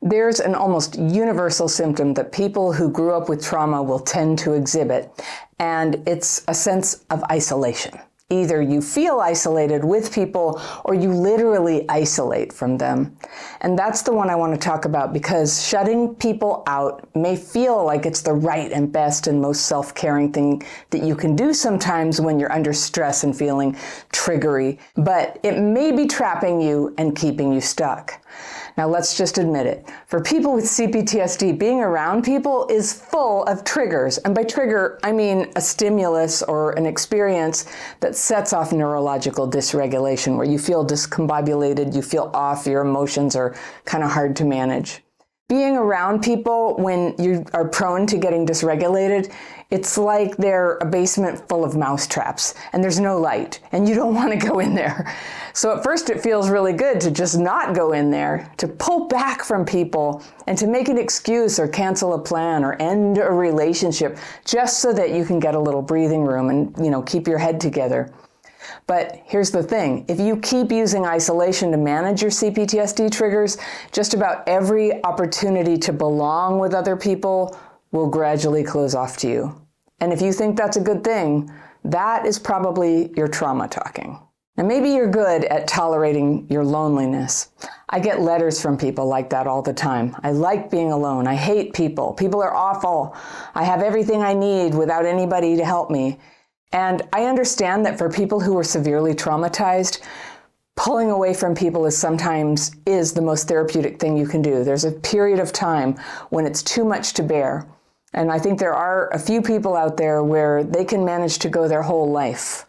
There's an almost universal symptom that people who grew up with trauma will tend to exhibit, and it's a sense of isolation. Either you feel isolated with people or you literally isolate from them. And that's the one I want to talk about, because shutting people out may feel like it's the right and best and most self-caring thing that you can do sometimes when you're under stress and feeling triggery, but it may be trapping you and keeping you stuck. Now let's just admit it. For people with CPTSD, being around people is full of triggers. And by trigger, I mean a stimulus or an experience that sets off neurological dysregulation, where you feel discombobulated, you feel off, your emotions are kind of hard to manage. Being around people when you are prone to getting dysregulated, it's like they're a basement full of mousetraps and there's no light and you don't want to go in there. So at first it feels really good to just not go in there, to pull back from people and to make an excuse or cancel a plan or end a relationship just so that you can get a little breathing room and, keep your head together. But here's the thing, if you keep using isolation to manage your CPTSD triggers, just about every opportunity to belong with other people will gradually close off to you. And if you think that's a good thing, that is probably your trauma talking. And maybe you're good at tolerating your loneliness. I get letters from people like that all the time. I like being alone. I hate people. People are awful. I have everything I need without anybody to help me. And I understand that for people who are severely traumatized, pulling away from people sometimes is the most therapeutic thing you can do. There's a period of time when it's too much to bear. And I think there are a few people out there where they can manage to go their whole life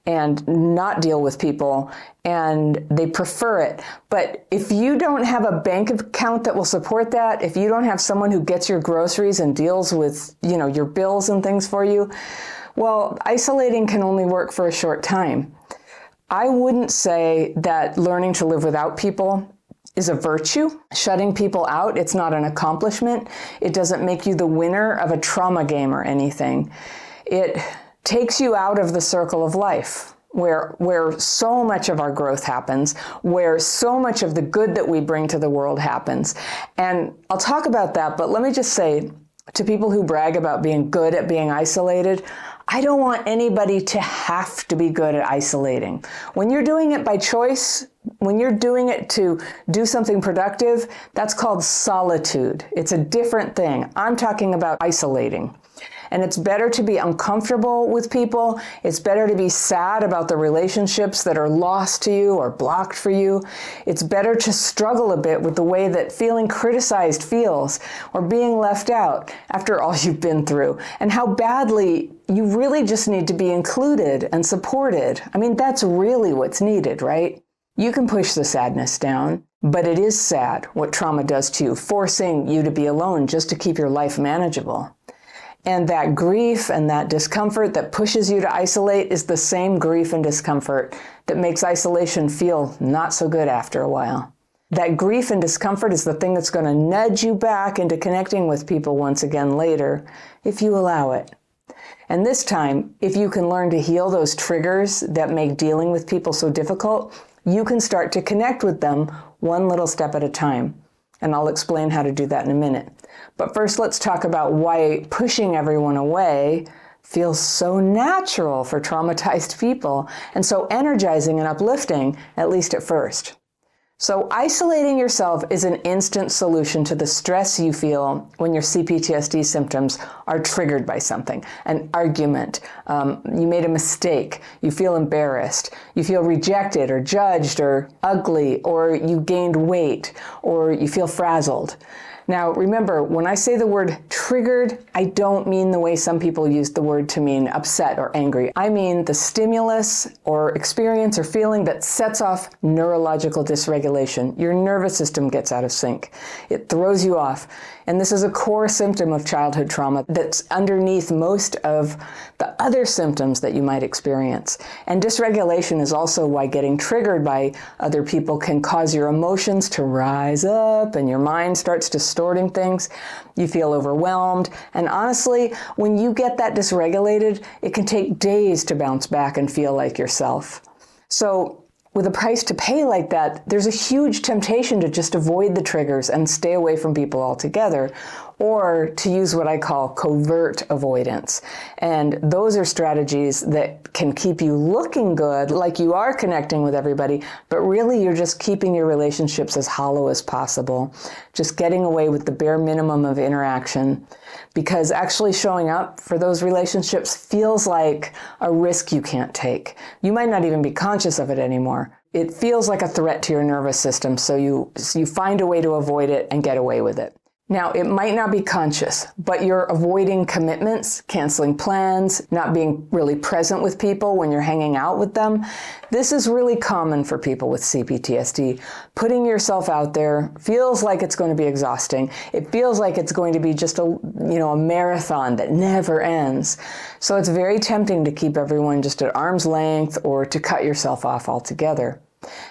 and not deal with people, and they prefer it. But if you don't have a bank account that will support that, if you don't have someone who gets your groceries and deals with, your bills and things for you, well, isolating can only work for a short time. I wouldn't say that learning to live without people is a virtue. Shutting people out, it's not an accomplishment. It doesn't make you the winner of a trauma game or anything. It takes you out of the circle of life, where so much of our growth happens, where so much of the good that we bring to the world happens. And I'll talk about that, but let me just say, to people who brag about being good at being isolated, I don't want anybody to have to be good at isolating. When you're doing it by choice, when you're doing it to do something productive, that's called solitude. It's a different thing. I'm talking about isolating. And it's better to be uncomfortable with people. It's better to be sad about the relationships that are lost to you or blocked for you. It's better to struggle a bit with the way that feeling criticized feels, or being left out after all you've been through, and how badly you really just need to be included and supported. I mean, that's really what's needed, right? You can push the sadness down, but it is sad what trauma does to you, forcing you to be alone just to keep your life manageable. And that grief and that discomfort that pushes you to isolate is the same grief and discomfort that makes isolation feel not so good after a while. That grief and discomfort is the thing that's going to nudge you back into connecting with people once again later, if you allow it. And this time, if you can learn to heal those triggers that make dealing with people so difficult, you can start to connect with them one little step at a time. And I'll explain how to do that in a minute. But first, let's talk about why pushing everyone away feels so natural for traumatized people and so energizing and uplifting, at least at first. So isolating yourself is an instant solution to the stress you feel when your CPTSD symptoms are triggered by something, an argument, you made a mistake, you feel embarrassed, you feel rejected or judged or ugly, or you gained weight, or you feel frazzled. Now, remember, when I say the word triggered, I don't mean the way some people use the word to mean upset or angry. I mean the stimulus or experience or feeling that sets off neurological dysregulation. Your nervous system gets out of sync. It throws you off. And this is a core symptom of childhood trauma that's underneath most of the other symptoms that you might experience. And dysregulation is also why getting triggered by other people can cause your emotions to rise up and your mind starts distorting things. You feel overwhelmed. And honestly, when you get that dysregulated, it can take days to bounce back and feel like yourself. So with a price to pay like that, there's a huge temptation to just avoid the triggers and stay away from people altogether, or to use what I call covert avoidance. And those are strategies that can keep you looking good, like you are connecting with everybody, but really you're just keeping your relationships as hollow as possible, just getting away with the bare minimum of interaction, because actually showing up for those relationships feels like a risk you can't take. You might not even be conscious of it anymore. It feels like a threat to your nervous system, so you find a way to avoid it and get away with it. Now, it might not be conscious, but you're avoiding commitments, canceling plans, not being really present with people when you're hanging out with them. This is really common for people with CPTSD. Putting yourself out there feels like it's going to be exhausting. It feels like it's going to be just a marathon that never ends. So it's very tempting to keep everyone just at arm's length or to cut yourself off altogether.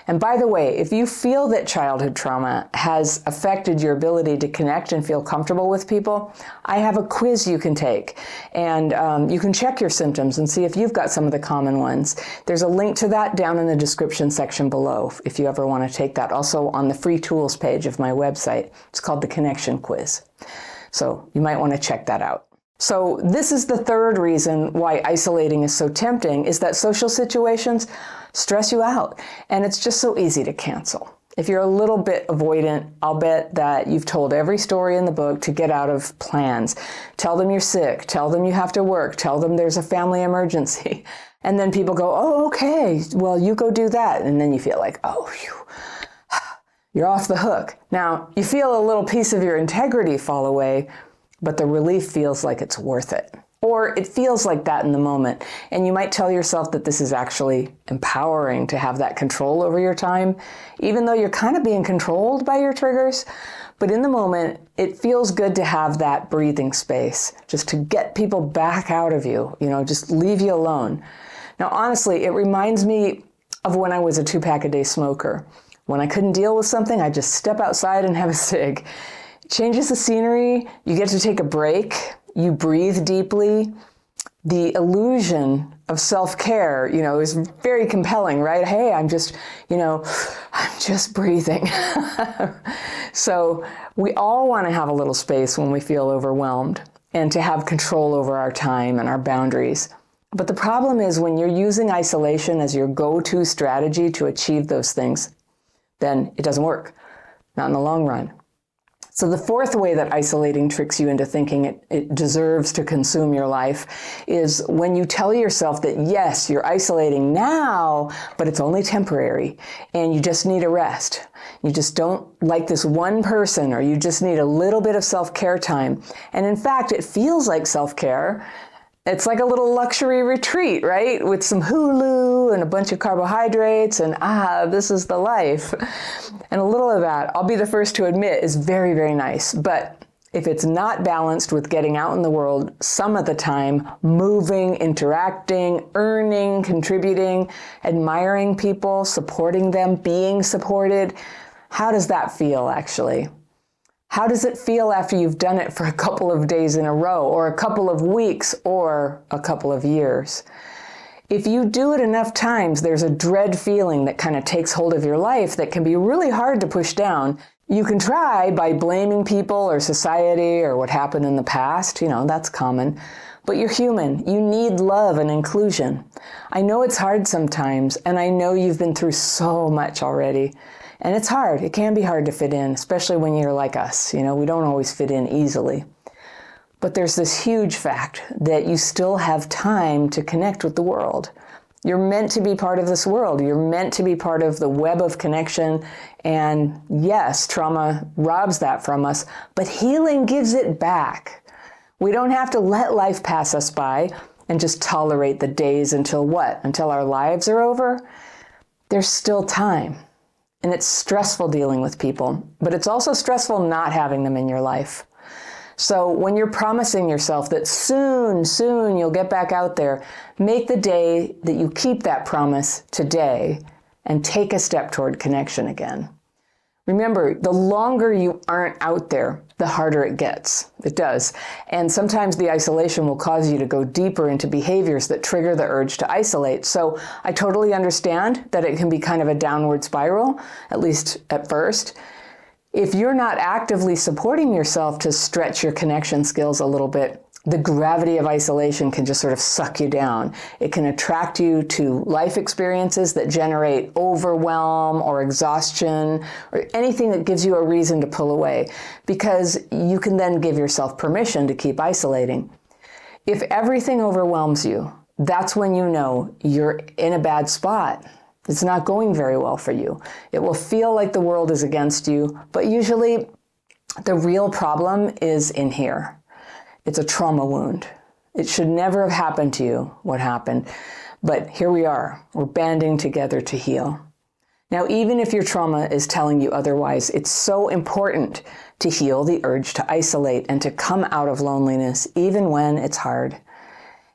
And by the way, if you feel that childhood trauma has affected your ability to connect and feel comfortable with people, I have a quiz you can take. And you can check your symptoms and see if you've got some of the common ones. There's a link to that down in the description section below if you ever want to take that. Also on the free tools page of my website. It's called the Connection Quiz. So you might want to check that out. So this is the third reason why isolating is so tempting, is that social situations stress you out, and it's just so easy to cancel. If you're a little bit avoidant, I'll bet that you've told every story in the book to get out of plans. Tell them you're sick, tell them you have to work, tell them there's a family emergency. And then people go, oh, okay, well, you go do that. And then you feel like, oh, phew, you're off the hook. Now, you feel a little piece of your integrity fall away, but the relief feels like it's worth it. Or it feels like that in the moment. And you might tell yourself that this is actually empowering to have that control over your time, even though you're kind of being controlled by your triggers. But in the moment, it feels good to have that breathing space, just to get people back out of you, just leave you alone. Now, honestly, it reminds me of when I was a 2-pack-a-day smoker. When I couldn't deal with something, I'd just step outside and have a cig. It changes the scenery, you get to take a break, you breathe deeply. The illusion of self-care, is very compelling, right? Hey, I'm just breathing. So we all want to have a little space when we feel overwhelmed and to have control over our time and our boundaries. But the problem is when you're using isolation as your go-to strategy to achieve those things, then it doesn't work, not in the long run. So the fourth way that isolating tricks you into thinking it deserves to consume your life is when you tell yourself that, yes, you're isolating now, but it's only temporary, and you just need a rest. You just don't like this one person, or you just need a little bit of self-care time. And in fact, it feels like self-care. It's like a little luxury retreat, right? With some Hulu and a bunch of carbohydrates and, this is the life. And a little of that, I'll be the first to admit, is very, very nice. But if it's not balanced with getting out in the world some of the time, moving, interacting, earning, contributing, admiring people, supporting them, being supported, how does that feel actually? How does it feel after you've done it for a couple of days in a row, or a couple of weeks, or a couple of years? If you do it enough times, there's a dread feeling that kind of takes hold of your life that can be really hard to push down. You can try by blaming people or society or what happened in the past. That's common. But you're human. You need love and inclusion. I know it's hard sometimes, and I know you've been through so much already. And it's hard. It can be hard to fit in, especially when you're like us. We don't always fit in easily. But there's this huge fact that you still have time to connect with the world. You're meant to be part of this world. You're meant to be part of the web of connection. And yes, trauma robs that from us, but healing gives it back. We don't have to let life pass us by and just tolerate the days until what? Until our lives are over? There's still time. And it's stressful dealing with people, but it's also stressful not having them in your life. So when you're promising yourself that soon you'll get back out there, make the day that you keep that promise today and take a step toward connection again. Remember, the longer you aren't out there, the harder it gets. It does. And sometimes the isolation will cause you to go deeper into behaviors that trigger the urge to isolate. So I totally understand that it can be kind of a downward spiral, at least at first. If you're not actively supporting yourself to stretch your connection skills a little bit, the gravity of isolation can just sort of suck you down. It can attract you to life experiences that generate overwhelm or exhaustion or anything that gives you a reason to pull away, because you can then give yourself permission to keep isolating. If everything overwhelms you, that's when you know you're in a bad spot. It's not going very well for you. It will feel like the world is against you, but usually the real problem is in here. It's a trauma wound. It should never have happened to you, what happened. But here we are. We're banding together to heal. Now, even if your trauma is telling you otherwise, it's so important to heal the urge to isolate and to come out of loneliness, even when it's hard.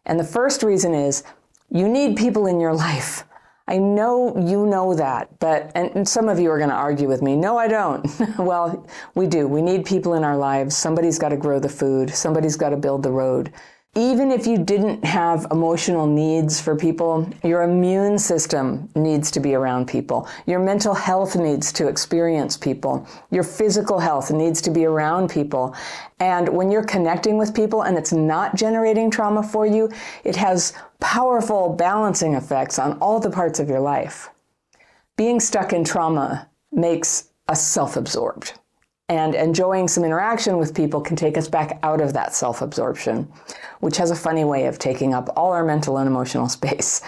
And the first reason is you need people in your life. I know you know that, and some of you are going to argue with me. No, I don't. Well, we do. We need people in our lives. Somebody's got to grow the food. Somebody's got to build the road. Even if you didn't have emotional needs for people, your immune system needs to be around people. Your mental health needs to experience people. Your physical health needs to be around people. And when you're connecting with people and it's not generating trauma for you, it has powerful balancing effects on all the parts of your life. Being stuck in trauma makes us self-absorbed. And enjoying some interaction with people can take us back out of that self-absorption, which has a funny way of taking up all our mental and emotional space.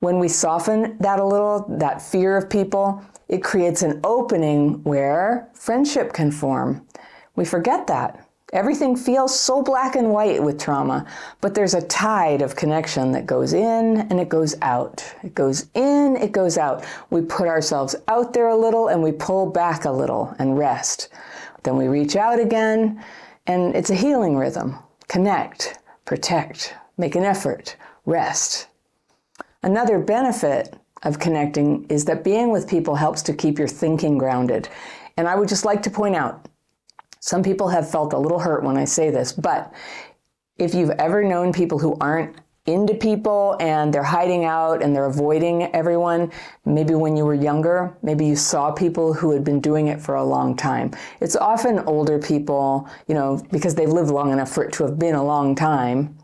When we soften that a little, that fear of people, it creates an opening where friendship can form. We forget that. Everything feels so black and white with trauma, but there's a tide of connection that goes in and it goes out. It goes in, it goes out. We put ourselves out there a little and we pull back a little and rest. Then we reach out again, and it's a healing rhythm. Connect, protect, make an effort, rest. Another benefit of connecting is that being with people helps to keep your thinking grounded. And I would just like to point out, some people have felt a little hurt when I say this, but if you've ever known people who aren't into people and they're hiding out and they're avoiding everyone, maybe when you were younger, maybe you saw people who had been doing it for a long time. It's often older people, because they've lived long enough for it to have been a long time,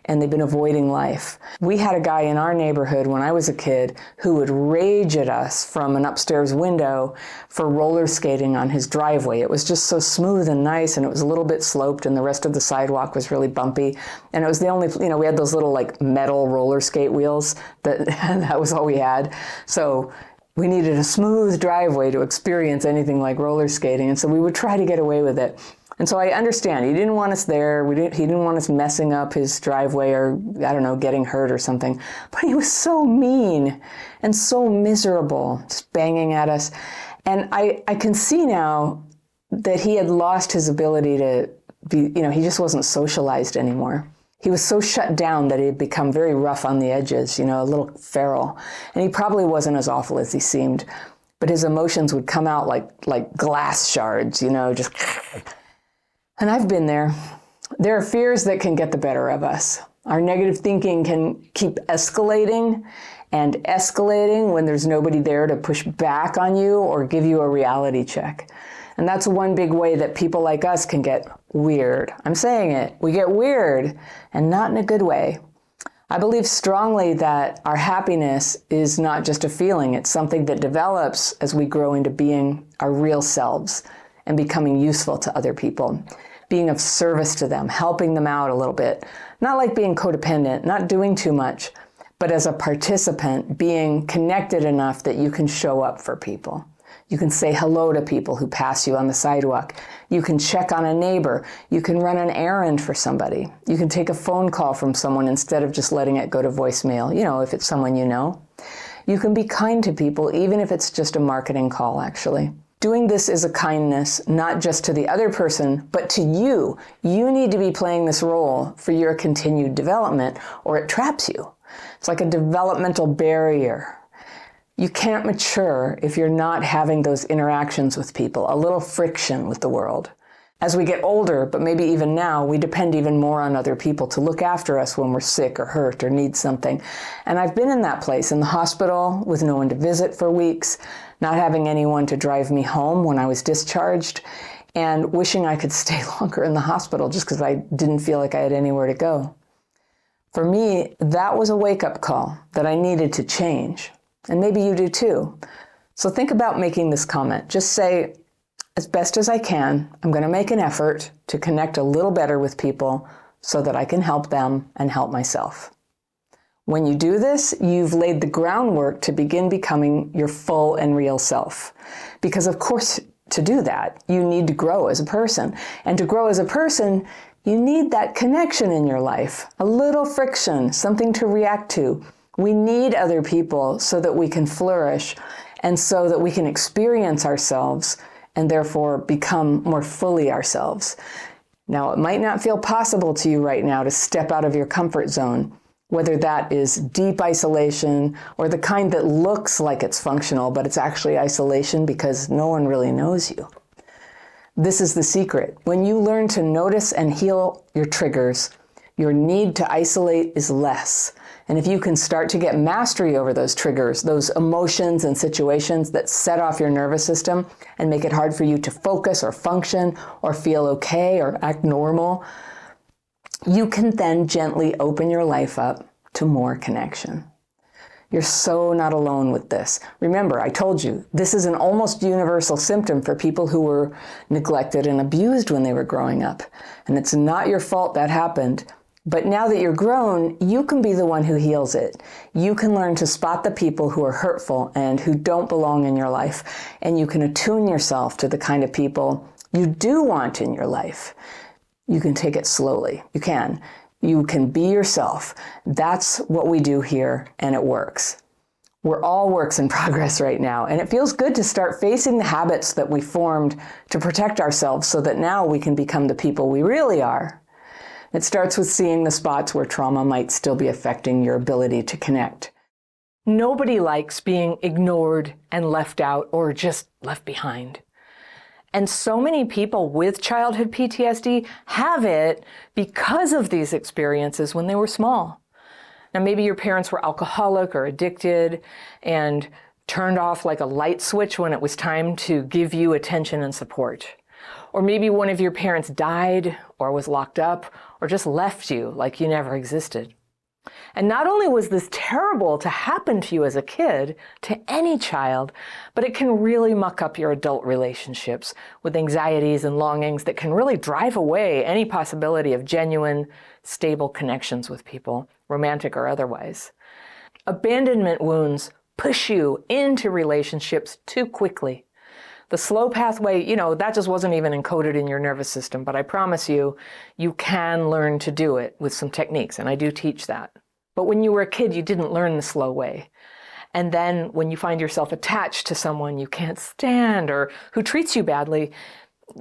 and they've been avoiding life. We had a guy in our neighborhood when I was a kid who would rage at us from an upstairs window for roller skating on his driveway. It was just so smooth and nice, and it was a little bit sloped, and the rest of the sidewalk was really bumpy. And it was the only, we had those little metal roller skate wheels that was all we had. So we needed a smooth driveway to experience anything like roller skating. And so we would try to get away with it. And so I understand. He didn't want us there. He didn't want us messing up his driveway or, getting hurt or something. But he was so mean and so miserable, just banging at us. And I can see now that he had lost his ability to be, he just wasn't socialized anymore. He was so shut down that he had become very rough on the edges, a little feral. And he probably wasn't as awful as he seemed. But his emotions would come out like glass shards, just... And I've been there. There are fears that can get the better of us. Our negative thinking can keep escalating and escalating when there's nobody there to push back on you or give you a reality check. And that's one big way that people like us can get weird. I'm saying it. We get weird, and not in a good way. I believe strongly that our happiness is not just a feeling. It's something that develops as we grow into being our real selves and becoming useful to other people, being of service to them, helping them out a little bit. Not like being codependent, not doing too much, but as a participant, being connected enough that you can show up for people. You can say hello to people who pass you on the sidewalk. You can check on a neighbor. You can run an errand for somebody. You can take a phone call from someone instead of just letting it go to voicemail, if it's someone you know. You can be kind to people, even if it's just a marketing call, actually. Doing this is a kindness, not just to the other person, but to you. You need to be playing this role for your continued development, or it traps you. It's like a developmental barrier. You can't mature if you're not having those interactions with people, a little friction with the world. As we get older, but maybe even now, we depend even more on other people to look after us when we're sick or hurt or need something. And I've been in that place, in the hospital, with no one to visit for weeks, not having anyone to drive me home when I was discharged, and wishing I could stay longer in the hospital just because I didn't feel like I had anywhere to go. For me, that was a wake-up call that I needed to change. And maybe you do too. So think about making this comment. Just say, as best as I can, I'm going to make an effort to connect a little better with people so that I can help them and help myself. When you do this, you've laid the groundwork to begin becoming your full and real self. Because of course, to do that, you need to grow as a person. And to grow as a person, you need that connection in your life, a little friction, something to react to. We need other people so that we can flourish and so that we can experience ourselves and therefore become more fully ourselves. Now, it might not feel possible to you right now to step out of your comfort zone, whether that is deep isolation or the kind that looks like it's functional, but it's actually isolation because no one really knows you. This is the secret. When you learn to notice and heal your triggers, your need to isolate is less. And if you can start to get mastery over those triggers, those emotions and situations that set off your nervous system and make it hard for you to focus or function or feel okay or act normal, you can then gently open your life up to more connection. You're so not alone with this. Remember, I told you, this is an almost universal symptom for people who were neglected and abused when they were growing up. And it's not your fault that happened. But now that you're grown, you can be the one who heals it. You can learn to spot the people who are hurtful and who don't belong in your life. And you can attune yourself to the kind of people you do want in your life. You can take it slowly. You can. You can be yourself. That's what we do here, and it works. We're all works in progress right now, and it feels good to start facing the habits that we formed to protect ourselves so that now we can become the people we really are. It starts with seeing the spots where trauma might still be affecting your ability to connect. Nobody likes being ignored and left out or just left behind. And so many people with childhood PTSD have it because of these experiences when they were small. Now, maybe your parents were alcoholic or addicted and turned off like a light switch when it was time to give you attention and support. Or maybe one of your parents died or was locked up or just left you like you never existed. And not only was this terrible to happen to you as a kid, to any child, but it can really muck up your adult relationships with anxieties and longings that can really drive away any possibility of genuine, stable connections with people, romantic or otherwise. Abandonment wounds push you into relationships too quickly. The slow pathway, that just wasn't even encoded in your nervous system, but I promise you, you can learn to do it with some techniques, and I do teach that. But when you were a kid, you didn't learn the slow way. And then when you find yourself attached to someone you can't stand or who treats you badly,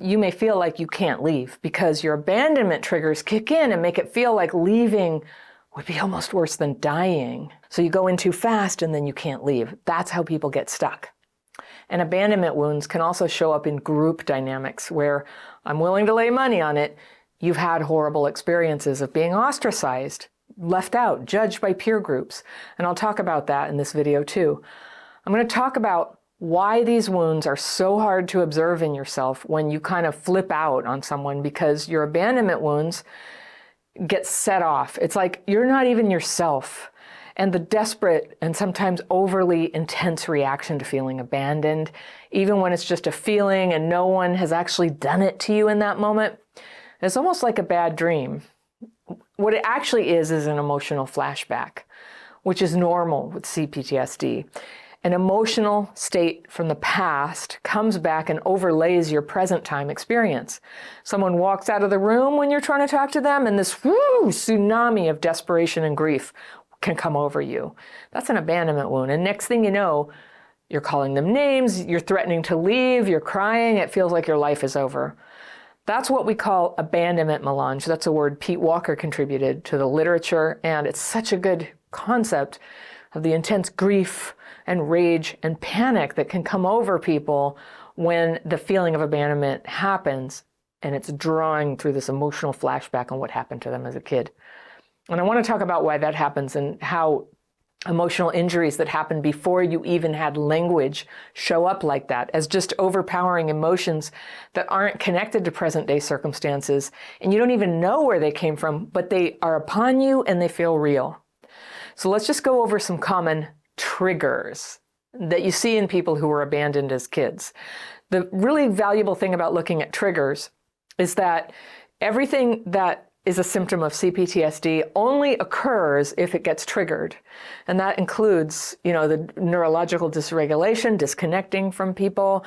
you may feel like you can't leave because your abandonment triggers kick in and make it feel like leaving would be almost worse than dying. So you go in too fast and then you can't leave. That's how people get stuck. And abandonment wounds can also show up in group dynamics where, I'm willing to lay money on it, you've had horrible experiences of being ostracized, left out, judged by peer groups. And I'll talk about that in this video too. I'm going to talk about why these wounds are so hard to observe in yourself when you kind of flip out on someone because your abandonment wounds get set off. It's like you're not even yourself. And the desperate and sometimes overly intense reaction to feeling abandoned, even when it's just a feeling and no one has actually done it to you in that moment, it's almost like a bad dream. What it actually is an emotional flashback, which is normal with CPTSD. An emotional state from the past comes back and overlays your present time experience. Someone walks out of the room when you're trying to talk to them, and this tsunami of desperation and grief can come over you. That's an abandonment wound. And next thing you know, you're calling them names, you're threatening to leave, you're crying, it feels like your life is over. That's what we call abandonment melange. That's a word Pete Walker contributed to the literature, and it's such a good concept of the intense grief and rage and panic that can come over people when the feeling of abandonment happens and it's drawing through this emotional flashback on what happened to them as a kid. And I want to talk about why that happens and how emotional injuries that happened before you even had language show up like that as just overpowering emotions that aren't connected to present day circumstances. And you don't even know where they came from, but they are upon you and they feel real. So let's just go over some common triggers that you see in people who were abandoned as kids. The really valuable thing about looking at triggers is that everything that is a symptom of CPTSD only occurs if it gets triggered. And that includes, the neurological dysregulation, disconnecting from people,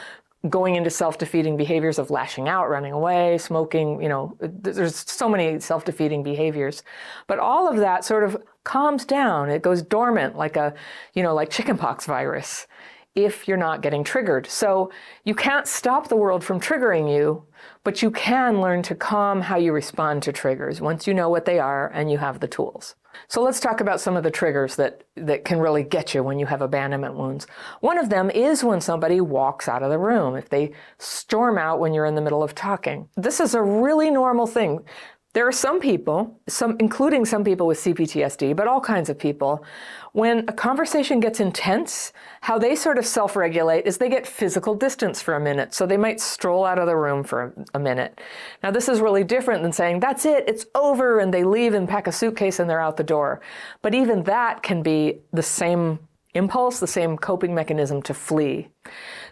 going into self-defeating behaviors of lashing out, running away, smoking, there's so many self-defeating behaviors. But all of that sort of calms down. It goes dormant like like chickenpox virus if you're not getting triggered. So you can't stop the world from triggering you, but you can learn to calm how you respond to triggers once you know what they are and you have the tools. So let's talk about some of the triggers that can really get you when you have abandonment wounds. One of them is when somebody walks out of the room, if they storm out when you're in the middle of talking. This is a really normal thing. There are some people, including some people with CPTSD, but all kinds of people, when a conversation gets intense, how they sort of self-regulate is they get physical distance for a minute. So they might stroll out of the room for a minute. Now this is really different than saying, that's it, it's over, and they leave and pack a suitcase and they're out the door. But even that can be the same impulse, the same coping mechanism to flee.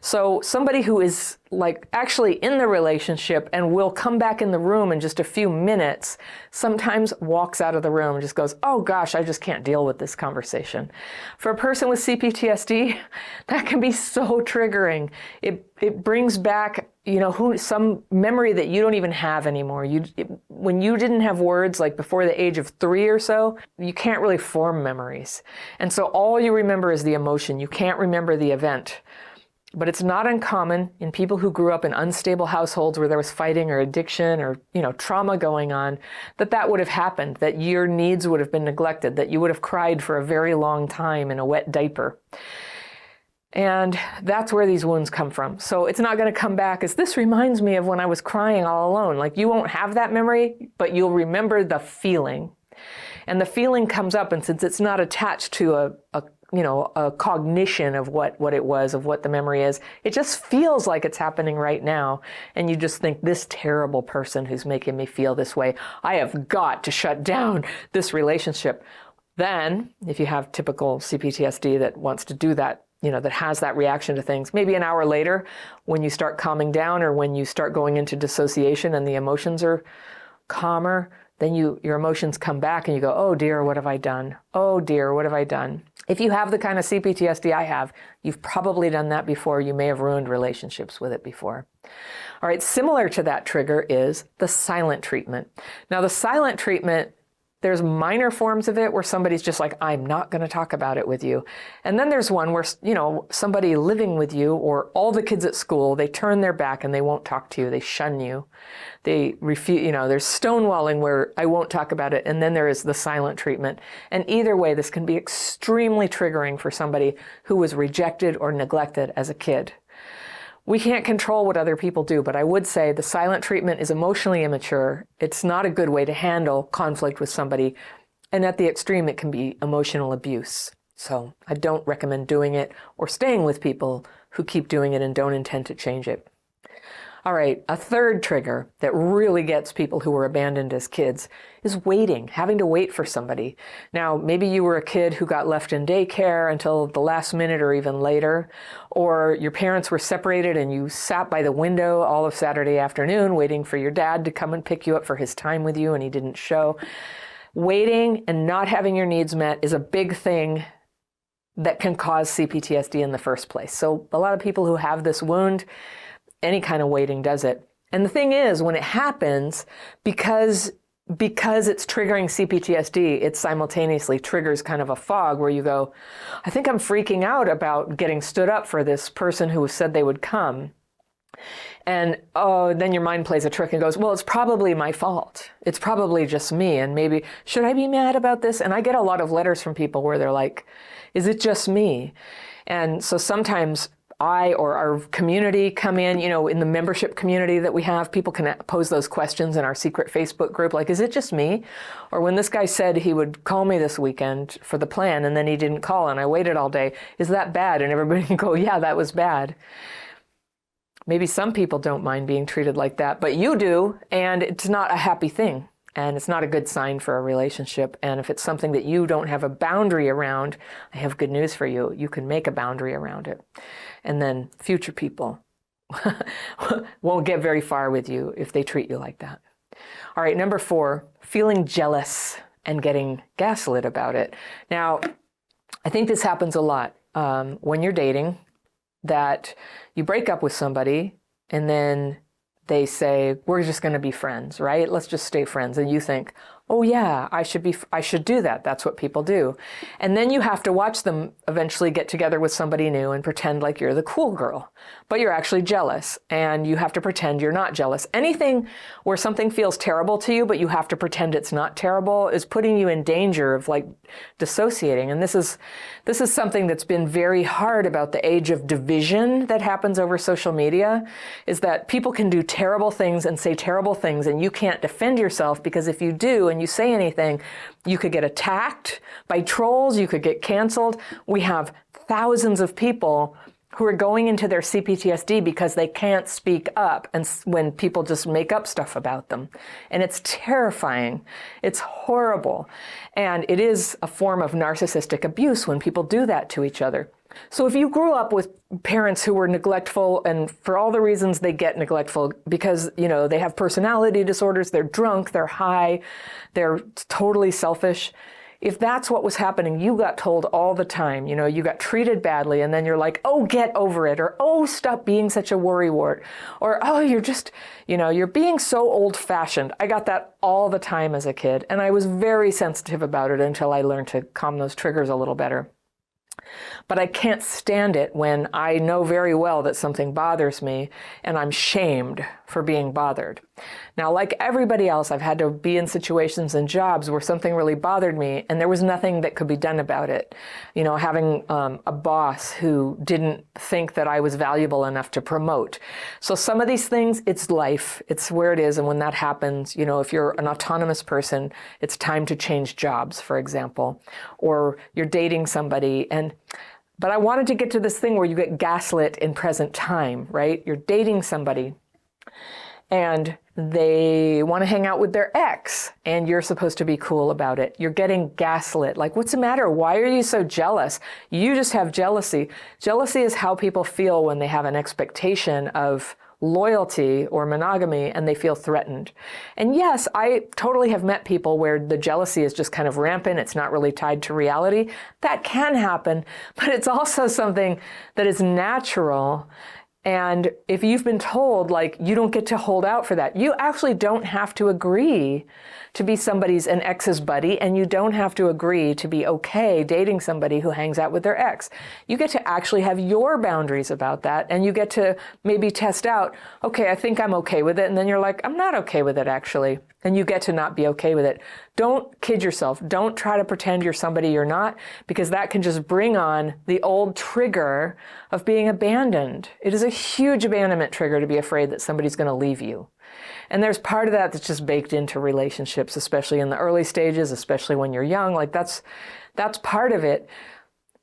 So somebody who is actually in the relationship and will come back in the room in just a few minutes sometimes walks out of the room and just goes, oh gosh, I just can't deal with this conversation. For a person with CPTSD, that can be so triggering. It brings back some memory that you don't even have anymore. When you didn't have words, like before the age of 3 or so, you can't really form memories. And so all you remember is the emotion. You can't remember the event. But it's not uncommon in people who grew up in unstable households where there was fighting or addiction or, trauma going on, that would have happened, that your needs would have been neglected, that you would have cried for a very long time in a wet diaper. And that's where these wounds come from. So it's not going to come back as, this reminds me of when I was crying all alone. You won't have that memory, but you'll remember the feeling. And the feeling comes up, and since it's not attached to a cognition of what it was, of what the memory is, it just feels like it's happening right now. And you just think, this terrible person who's making me feel this way, I have got to shut down this relationship. Then, if you have typical CPTSD that wants to do that, that has that reaction to things, maybe an hour later, when you start calming down or when you start going into dissociation and the emotions are calmer, then your emotions come back and you go, oh dear, what have I done? Oh dear, what have I done? If you have the kind of CPTSD I have, you've probably done that before. You may have ruined relationships with it before. All right, similar to that trigger is the silent treatment. Now the silent treatment, there's minor forms of it where somebody's just like, I'm not going to talk about it with you. And then there's one where, somebody living with you or all the kids at school, they turn their back and they won't talk to you. They shun you. They refuse, there's stonewalling where I won't talk about it. And then there is the silent treatment. And either way, this can be extremely triggering for somebody who was rejected or neglected as a kid. We can't control what other people do, but I would say the silent treatment is emotionally immature. It's not a good way to handle conflict with somebody. And at the extreme, it can be emotional abuse. So I don't recommend doing it or staying with people who keep doing it and don't intend to change it. All right, a third trigger that really gets people who were abandoned as kids is waiting, having to wait for somebody. Now, maybe you were a kid who got left in daycare until the last minute or even later, or your parents were separated and you sat by the window all of Saturday afternoon waiting for your dad to come and pick you up for his time with you and he didn't show. Waiting and not having your needs met is a big thing that can cause CPTSD in the first place. So a lot of people who have this wound, any kind of waiting does it. And the thing is, when it happens, because it's triggering CPTSD, it simultaneously triggers kind of a fog where you go, I think I'm freaking out about getting stood up for this person who said they would come. And then your mind plays a trick and goes, well, it's probably my fault. It's probably just me. And maybe, should I be mad about this? And I get a lot of letters from people where they're like, is it just me? And so sometimes I or our community come in, in the membership community that we have, people can pose those questions in our secret Facebook group, like, is it just me? Or when this guy said he would call me this weekend for the plan and then he didn't call and I waited all day, is that bad? And everybody can go, yeah, that was bad. Maybe some people don't mind being treated like that, but you do, and it's not a happy thing, and it's not a good sign for a relationship. And if it's something that you don't have a boundary around, I have good news for you. You can make a boundary around it. And then future people won't get very far with you if they treat you like that. All right, number 4, feeling jealous and getting gaslit about it. Now, I think this happens a lot when you're dating, that you break up with somebody and then they say, we're just going to be friends, right? Let's just stay friends. And you think, oh yeah, I should do that. That's what people do. And then you have to watch them eventually get together with somebody new and pretend like you're the cool girl, but you're actually jealous, and you have to pretend you're not jealous. Anything where something feels terrible to you, but you have to pretend it's not terrible, is putting you in danger of like dissociating. And this is something that's been very hard about the age of division that happens over social media, is that people can do terrible things and say terrible things, and you can't defend yourself, because if you do and you say anything, you could get attacked by trolls, you could get canceled. We have thousands of people who are going into their CPTSD because they can't speak up, and when people just make up stuff about them. And it's terrifying. It's horrible. And it is a form of narcissistic abuse when people do that to each other. So if you grew up with parents who were neglectful, and for all the reasons they get neglectful, because, they have personality disorders, they're drunk, they're high, they're totally selfish. If that's what was happening, you got told all the time, you got treated badly, and then you're like, oh, get over it, or oh, stop being such a worrywart, or oh, you're just, you're being so old-fashioned. I got that all the time as a kid, and I was very sensitive about it until I learned to calm those triggers a little better. But I can't stand it when I know very well that something bothers me and I'm shamed for being bothered. Now, like everybody else, I've had to be in situations and jobs where something really bothered me and there was nothing that could be done about it. Having a boss who didn't think that I was valuable enough to promote. So some of these things, it's life. It's where it is. And when that happens, if you're an autonomous person, it's time to change jobs, for example, or you're dating somebody. But I wanted to get to this thing where you get gaslit in present time, right? You're dating somebody and they want to hang out with their ex and you're supposed to be cool about it. You're getting gaslit. Like, what's the matter? Why are you so jealous? You just have jealousy. Jealousy is how people feel when they have an expectation of loyalty or monogamy and they feel threatened. And yes, I totally have met people where the jealousy is just kind of rampant. It's not really tied to reality. That can happen, but it's also something that is natural. And if you've been told, like, you don't get to hold out for that, you actually don't have to agree to be an ex's buddy, and you don't have to agree to be okay dating somebody who hangs out with their ex. You get to actually have your boundaries about that, and you get to maybe test out, okay, I think I'm okay with it, and then you're like, I'm not okay with it, actually. And you get to not be okay with it. Don't kid yourself. Don't try to pretend you're somebody you're not, because that can just bring on the old trigger of being abandoned. It is a huge abandonment trigger to be afraid that somebody's going to leave you. And there's part of that that's just baked into relationships, especially in the early stages, especially when you're young. Like that's part of it.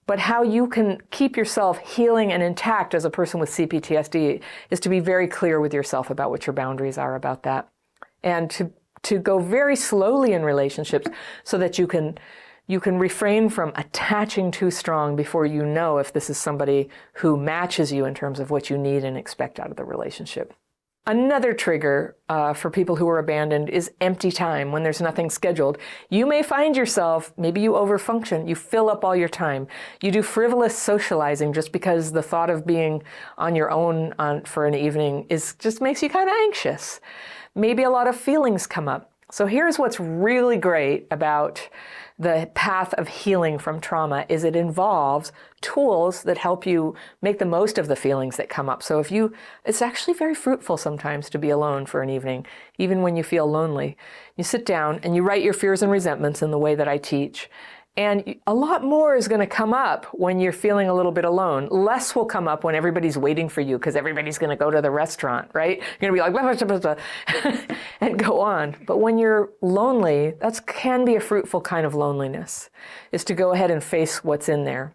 But how you can keep yourself healing and intact as a person with CPTSD is to be very clear with yourself about what your boundaries are about that. And to go very slowly in relationships so that you can refrain from attaching too strong before you know if this is somebody who matches you in terms of what you need and expect out of the relationship. Another trigger for people who are abandoned is empty time, when there's nothing scheduled. You may find yourself, maybe you overfunction, you fill up all your time. You do frivolous socializing just because the thought of being on your own for an evening just makes you kind of anxious. Maybe a lot of feelings come up. So here's what's really great about the path of healing from trauma is it involves tools that help you make the most of the feelings that come up. So it's actually very fruitful sometimes to be alone for an evening, even when you feel lonely. You sit down and you write your fears and resentments in the way that I teach. And a lot more is going to come up when you're feeling a little bit alone. Less will come up when everybody's waiting for you because everybody's going to go to the restaurant, right? You're going to be like, blah, blah, blah, blah, and go on. But when you're lonely, that can be a fruitful kind of loneliness, is to go ahead and face what's in there.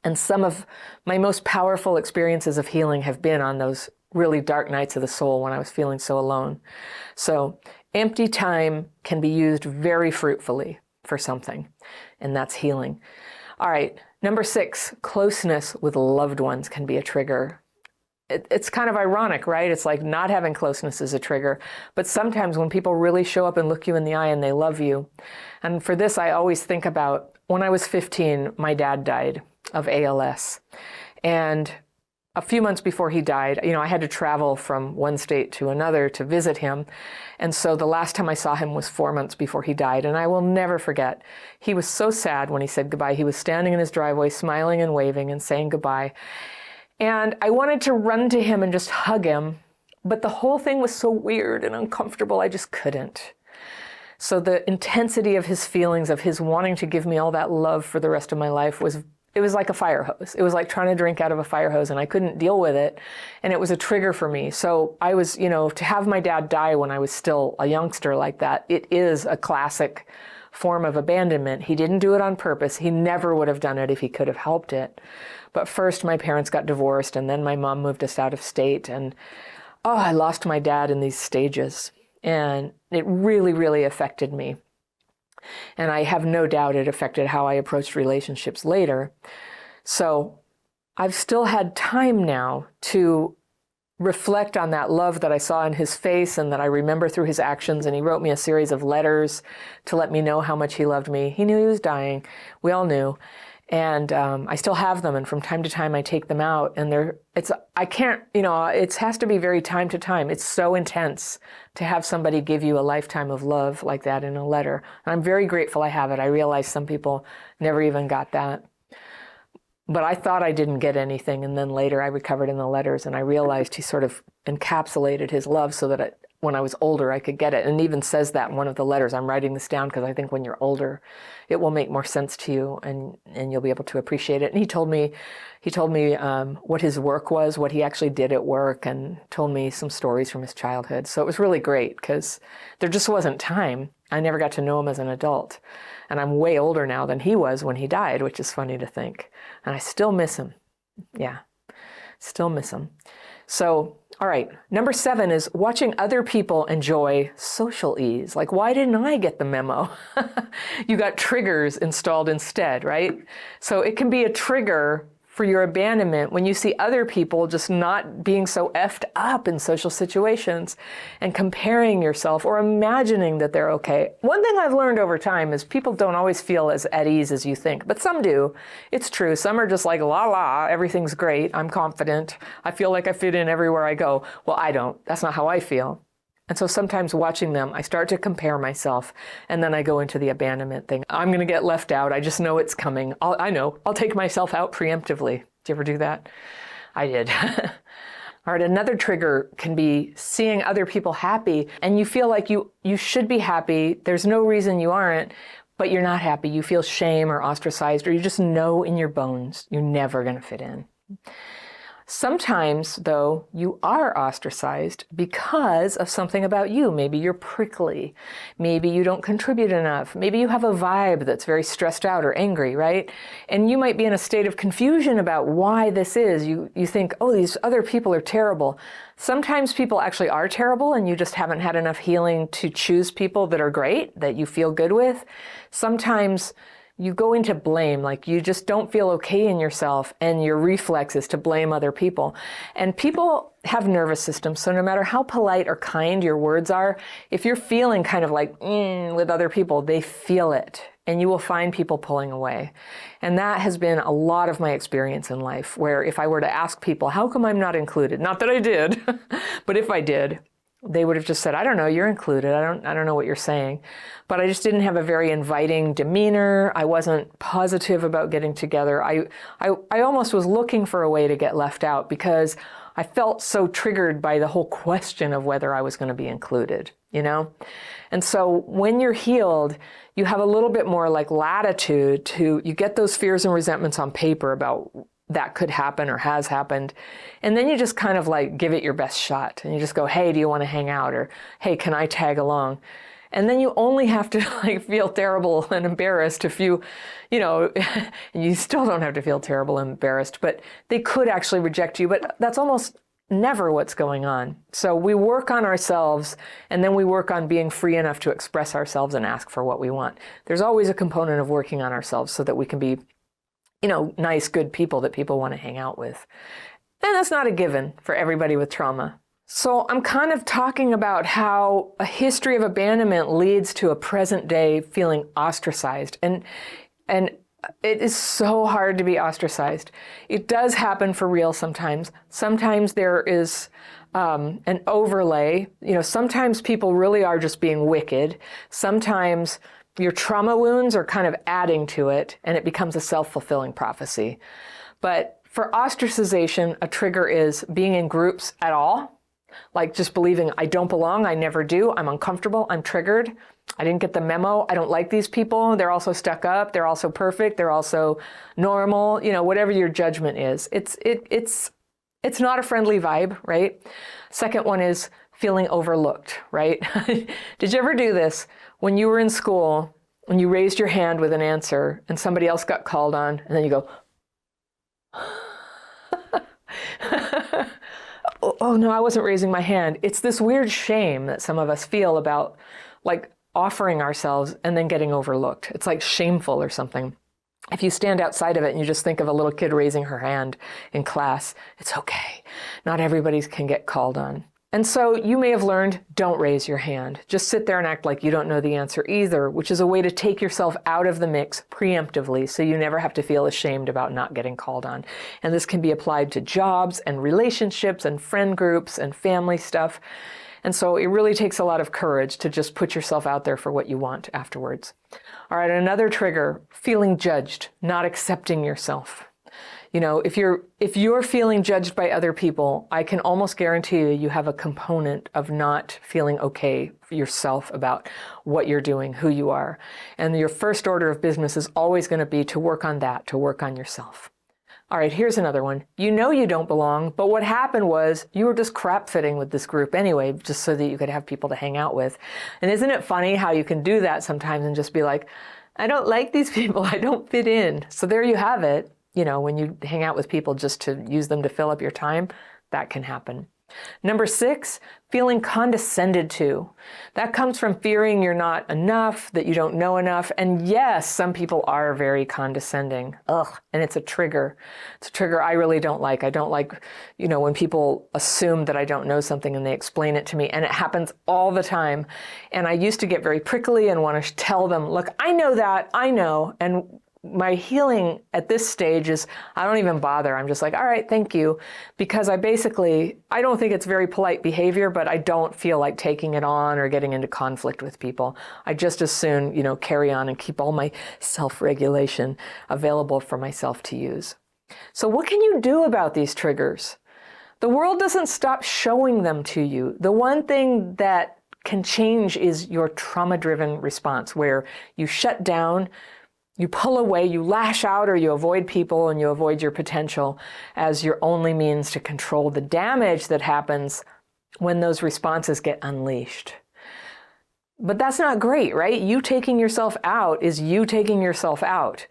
And some of my most powerful experiences of healing have been on those really dark nights of the soul when I was feeling so alone. So empty time can be used very fruitfully for something, and that's healing. All right, number 6, closeness with loved ones can be a trigger. It's kind of ironic, right? It's like not having closeness is a trigger, but sometimes when people really show up and look you in the eye and they love you. And for this, I always think about when I was 15, my dad died of ALS. And a few months before he died, I had to travel from one state to another to visit him. And so the last time I saw him was 4 months before he died. And I will never forget, he was so sad when he said goodbye. He was standing in his driveway, smiling and waving and saying goodbye. And I wanted to run to him and just hug him. But the whole thing was so weird and uncomfortable, I just couldn't. So the intensity of his feelings, of his wanting to give me all that love for the rest of my life it was like a fire hose. It was like trying to drink out of a fire hose, and I couldn't deal with it. And it was a trigger for me. So I was, to have my dad die when I was still a youngster like that, it is a classic form of abandonment. He didn't do it on purpose. He never would have done it if he could have helped it. But first my parents got divorced, and then my mom moved us out of state. And I lost my dad in these stages. And it really, really affected me. And I have no doubt it affected how I approached relationships later. So I've still had time now to reflect on that love that I saw in his face and that I remember through his actions. And he wrote me a series of letters to let me know how much he loved me. He knew he was dying. We all knew. And I still have them, and from time to time I take them out, and it has to be very time to time. It's so intense to have somebody give you a lifetime of love like that in a letter. And I'm very grateful I have it. I realize some people never even got that. But I thought I didn't get anything, and then later I recovered in the letters, and I realized he sort of encapsulated his love so that when I was older, I could get it. And it even says that in one of the letters. I'm writing this down because I think when you're older, it will make more sense to you, and you'll be able to appreciate it. And he told me what his work was, what he actually did at work, and told me some stories from his childhood. So it was really great because there just wasn't time. I never got to know him as an adult. And I'm way older now than he was when he died, which is funny to think. And I still miss him. Yeah, still miss him. So, all right, number 7 is watching other people enjoy social ease. Like, why didn't I get the memo? You got triggers installed instead, right? So it can be a trigger for your abandonment when you see other people just not being so effed up in social situations and comparing yourself or imagining that they're okay. One thing I've learned over time is people don't always feel as at ease as you think, but some do. It's true. Some are just like, la la, everything's great. I'm confident. I feel like I fit in everywhere I go. Well, I don't. That's not how I feel. And so sometimes watching them, I start to compare myself, and then I go into the abandonment thing. I'm going to get left out. I just know it's coming. I'll take myself out preemptively. Did you ever do that? I did. All right, another trigger can be seeing other people happy, and you feel like you should be happy. There's no reason you aren't, but you're not happy. You feel shame or ostracized, or you just know in your bones you're never going to fit in. Sometimes, though, you are ostracized because of something about you. Maybe you're prickly. Maybe you don't contribute enough. Maybe you have a vibe that's very stressed out or angry, right? And you might be in a state of confusion about why this is. You think, oh, these other people are terrible. Sometimes people actually are terrible, and you just haven't had enough healing to choose people that are great, that you feel good with. Sometimes you go into blame, like you just don't feel okay in yourself, and your reflex is to blame other people. And people have nervous systems, so no matter how polite or kind your words are, if you're feeling kind of like with other people, they feel it, and you will find people pulling away. And that has been a lot of my experience in life, where if I were to ask people, how come I'm not included? Not that I did, but if I did, they would have just said, I don't know, you're included. I don't know what you're saying. But I just didn't have a very inviting demeanor. I wasn't positive about getting together. I almost was looking for a way to get left out because I felt so triggered by the whole question of whether I was going to be included, you know? And so when you're healed, you have a little bit more like latitude to, you get those fears and resentments on paper about that could happen or has happened. And then you just kind of like give it your best shot. And you just go, hey, do you want to hang out? Or, hey, can I tag along? And then you only have to like feel terrible and embarrassed if you know, you still don't have to feel terrible and embarrassed, but they could actually reject you. But that's almost never what's going on. So we work on ourselves, and then we work on being free enough to express ourselves and ask for what we want. There's always a component of working on ourselves so that we can be, you know, nice, good people that people want to hang out with. And that's not a given for everybody with trauma. So I'm kind of talking about how a history of abandonment leads to a present day feeling ostracized. And it is so hard to be ostracized. It does happen for real sometimes. Sometimes there is an overlay. You know, sometimes people really are just being wicked. Sometimes your trauma wounds are kind of adding to it, and it becomes a self-fulfilling prophecy. But for ostracization, a trigger is being in groups at all, like just believing I don't belong, I never do, I'm uncomfortable, I'm triggered, I didn't get the memo, I don't like these people, they're also stuck up, they're also perfect, they're also normal, you know, whatever your judgment is. It's not a friendly vibe, right? Second one is feeling overlooked, right? Did you ever do this? When you were in school, when you raised your hand with an answer and somebody else got called on, and then you go, oh no, I wasn't raising my hand. It's this weird shame that some of us feel about like offering ourselves and then getting overlooked. It's like shameful or something. If you stand outside of it and you just think of a little kid raising her hand in class, it's okay. Not everybody can get called on. And so you may have learned, don't raise your hand. Just sit there and act like you don't know the answer either, which is a way to take yourself out of the mix preemptively so you never have to feel ashamed about not getting called on. And this can be applied to jobs and relationships and friend groups and family stuff. And so it really takes a lot of courage to just put yourself out there for what you want afterwards. All right, another trigger, feeling judged, not accepting yourself. You know, if you're feeling judged by other people, I can almost guarantee you have a component of not feeling okay for yourself about what you're doing, who you are. And your first order of business is always going to be to work on that, to work on yourself. All right, here's another one. You know you don't belong, but what happened was you were just crap fitting with this group anyway, just so that you could have people to hang out with. And isn't it funny how you can do that sometimes and just be like, I don't like these people, I don't fit in. So there you have it. You know, when you hang out with people just to use them to fill up your time, that can happen. Number 6, feeling condescended to. That comes from fearing you're not enough, that you don't know enough. And yes, some people are very condescending. Ugh, and it's a trigger. It's a trigger I really don't like. I don't like, you know, when people assume that I don't know something and they explain it to me. And it happens all the time. And I used to get very prickly and want to tell them, look, I know that, I know. And my healing at this stage is I don't even bother. I'm just like, all right, thank you. Because I don't think it's very polite behavior, but I don't feel like taking it on or getting into conflict with people. I just as soon, you know, carry on and keep all my self-regulation available for myself to use. So what can you do about these triggers? The world doesn't stop showing them to you. The one thing that can change is your trauma-driven response, where you shut down, you pull away, you lash out, or you avoid people and you avoid your potential as your only means to control the damage that happens when those responses get unleashed. But that's not great, right? You taking yourself out is you taking yourself out.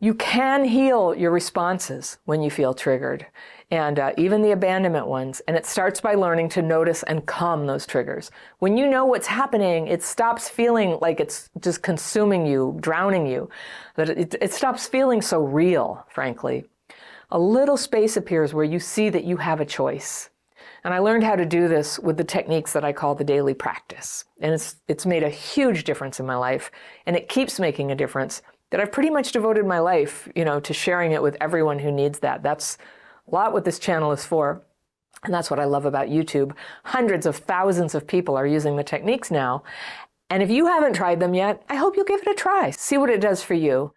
You can heal your responses when you feel triggered, and even the abandonment ones. And it starts by learning to notice and calm those triggers. When you know what's happening, it stops feeling like it's just consuming you, drowning you. That it stops feeling so real, frankly. A little space appears where you see that you have a choice. And I learned how to do this with the techniques that I call the daily practice. And it's made a huge difference in my life, and it keeps making a difference. That I've pretty much devoted my life, you know, to sharing it with everyone who needs that. That's a lot what this channel is for. And that's what I love about YouTube. Hundreds of thousands of people are using the techniques now. And if you haven't tried them yet, I hope you'll give it a try. See what it does for you.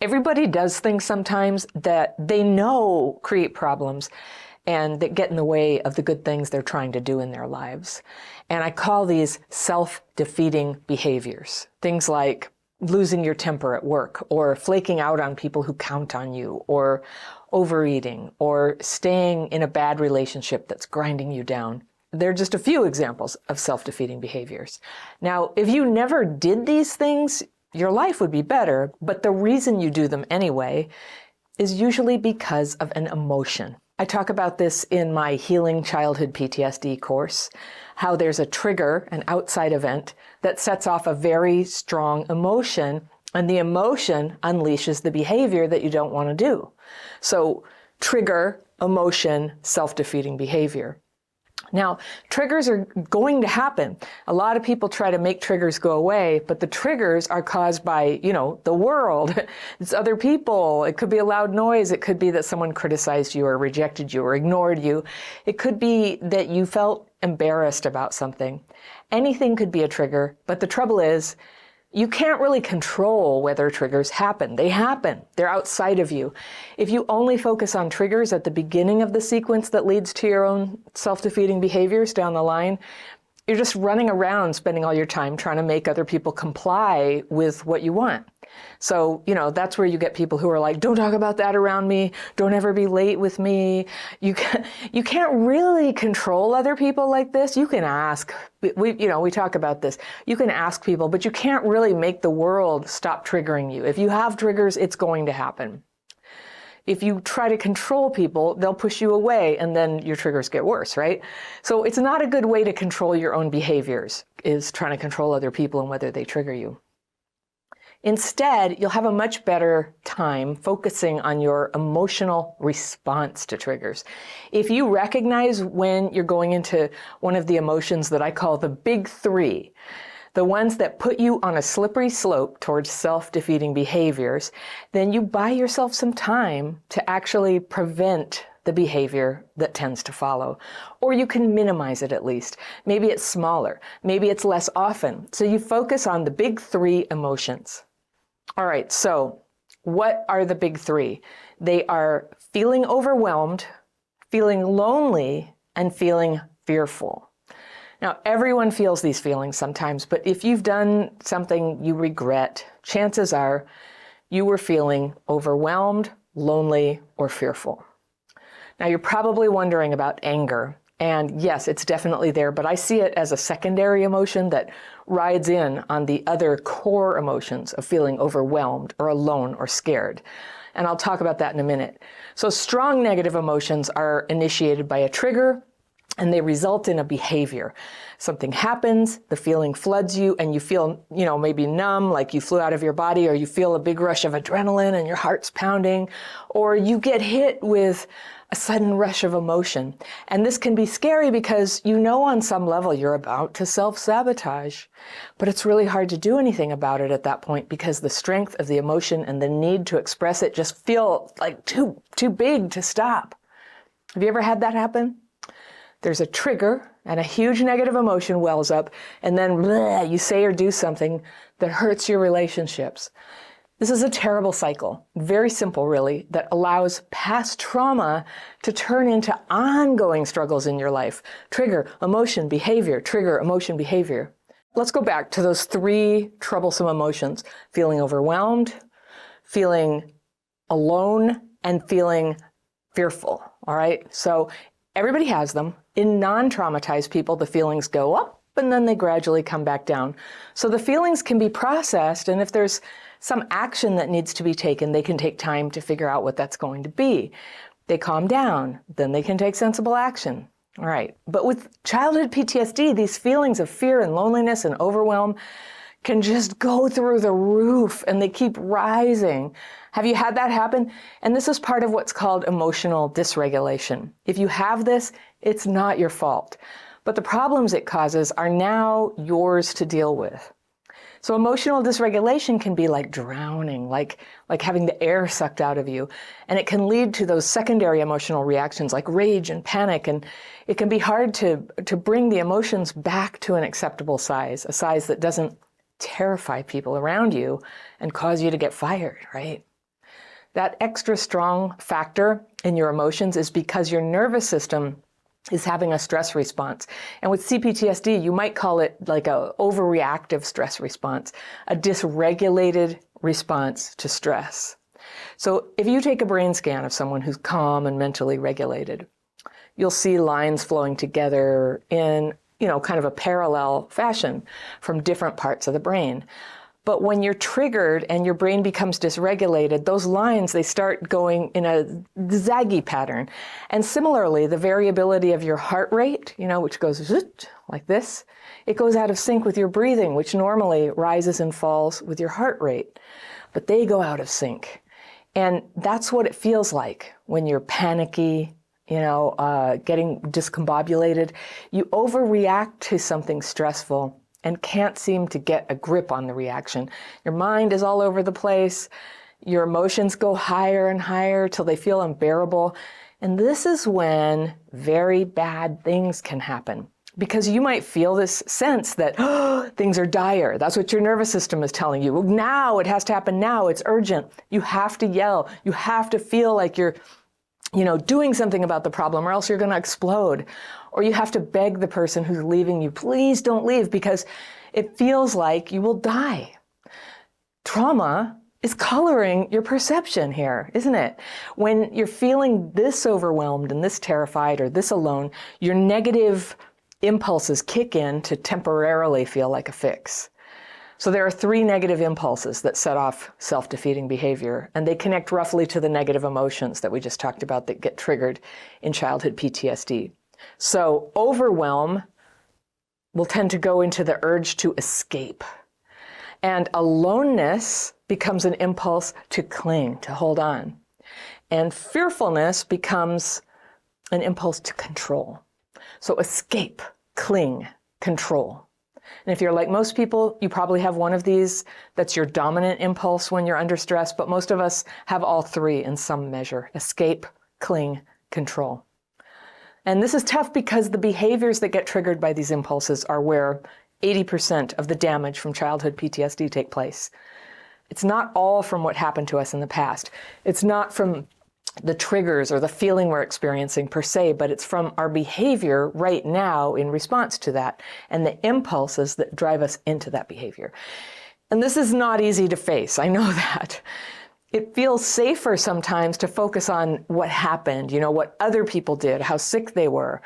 Everybody does things sometimes that they know create problems and that get in the way of the good things they're trying to do in their lives. And I call these self-defeating behaviors. Things like losing your temper at work, or flaking out on people who count on you, or overeating, or staying in a bad relationship that's grinding you down. They're just a few examples of self-defeating behaviors. Now, if you never did these things, your life would be better, but the reason you do them anyway is usually because of an emotion. I talk about this in my Healing Childhood PTSD course, how there's a trigger, an outside event, that sets off a very strong emotion, and the emotion unleashes the behavior that you don't want to do. So trigger, emotion, self-defeating behavior. Now, triggers are going to happen. A lot of people try to make triggers go away, but the triggers are caused by, the world. It's other people. It could be a loud noise. It could be that someone criticized you or rejected you or ignored you. It could be that you felt embarrassed about something. Anything could be a trigger, but the trouble is, you can't really control whether triggers happen. They happen. They're outside of you. If you only focus on triggers at the beginning of the sequence that leads to your own self-defeating behaviors down the line, you're just running around spending all your time trying to make other people comply with what you want. So, that's where you get people who are like, don't talk about that around me. Don't ever be late with me. You can't really control other people like this. You can ask. We talk about this. You can ask people, but you can't really make the world stop triggering you. If you have triggers, it's going to happen. If you try to control people, they'll push you away, and then your triggers get worse, right? So it's not a good way to control your own behaviors, is trying to control other people and whether they trigger you. Instead, you'll have a much better time focusing on your emotional response to triggers. If you recognize when you're going into one of the emotions that I call the big three, the ones that put you on a slippery slope towards self-defeating behaviors, then you buy yourself some time to actually prevent the behavior that tends to follow. Or you can minimize it at least. Maybe it's smaller. Maybe it's less often. So you focus on the big three emotions. All right, so what are the big three? They are feeling overwhelmed, feeling lonely, and feeling fearful. Now, everyone feels these feelings sometimes, but if you've done something you regret, chances are you were feeling overwhelmed, lonely, or fearful. Now, you're probably wondering about anger. And yes, it's definitely there, but I see it as a secondary emotion that rides in on the other core emotions of feeling overwhelmed or alone or scared. And I'll talk about that in a minute. So strong negative emotions are initiated by a trigger, and they result in a behavior. Something happens, the feeling floods you, and you feel, maybe numb, like you flew out of your body, or you feel a big rush of adrenaline and your heart's pounding, or you get hit with a sudden rush of emotion. And this can be scary because on some level you're about to self-sabotage, but it's really hard to do anything about it at that point because the strength of the emotion and the need to express it just feel like too big to stop. Have you ever had that happen? There's a trigger and a huge negative emotion wells up, and then you say or do something that hurts your relationships. This is a terrible cycle, very simple really, that allows past trauma to turn into ongoing struggles in your life. Trigger, emotion, behavior, trigger, emotion, behavior. Let's go back to those three troublesome emotions: feeling overwhelmed, feeling alone, and feeling fearful, all right? So everybody has them. In non-traumatized people, the feelings go up and then they gradually come back down. So the feelings can be processed, and if there's some action that needs to be taken, they can take time to figure out what that's going to be. They calm down, then they can take sensible action. All right, but with childhood PTSD, these feelings of fear and loneliness and overwhelm can just go through the roof, and they keep rising. Have you had that happen? And this is part of what's called emotional dysregulation. If you have this, it's not your fault. But the problems it causes are now yours to deal with. So emotional dysregulation can be like drowning, like having the air sucked out of you. And it can lead to those secondary emotional reactions like rage and panic. And it can be hard to bring the emotions back to an acceptable size, a size that doesn't terrify people around you and cause you to get fired, right? That extra strong factor in your emotions is because your nervous system is having a stress response. And with CPTSD, you might call it like a overreactive stress response, a dysregulated response to stress. So if you take a brain scan of someone who's calm and mentally regulated, you'll see lines flowing together in, kind of a parallel fashion from different parts of the brain. But when you're triggered and your brain becomes dysregulated, those lines, they start going in a zaggy pattern. And similarly, the variability of your heart rate, which goes like this, it goes out of sync with your breathing, which normally rises and falls with your heart rate. But they go out of sync. And that's what it feels like when you're panicky, getting discombobulated. You overreact to something stressful and can't seem to get a grip on the reaction. Your mind is all over the place. Your emotions go higher and higher till they feel unbearable. And this is when very bad things can happen. Because you might feel this sense that things are dire. That's what your nervous system is telling you. Now, it has to happen now. It's urgent. You have to yell. You have to feel like you're doing something about the problem, or else you're going to explode. Or you have to beg the person who's leaving you, please don't leave, because it feels like you will die. Trauma is coloring your perception here, isn't it? When you're feeling this overwhelmed and this terrified or this alone, your negative impulses kick in to temporarily feel like a fix. So there are 3 negative impulses that set off self-defeating behavior, and they connect roughly to the negative emotions that we just talked about that get triggered in childhood PTSD. So overwhelm will tend to go into the urge to escape. And aloneness becomes an impulse to cling, to hold on. And fearfulness becomes an impulse to control. So escape, cling, control. And if you're like most people, you probably have one of these. That's your dominant impulse when you're under stress, but most of us have all 3 in some measure: escape, cling, control. And this is tough because the behaviors that get triggered by these impulses are where 80% of the damage from childhood PTSD take place. It's not all from what happened to us in the past. It's not from the triggers or the feeling we're experiencing per se, but it's from our behavior right now in response to that and the impulses that drive us into that behavior. And this is not easy to face. I know that. It feels safer sometimes to focus on what happened, what other people did, how sick they were.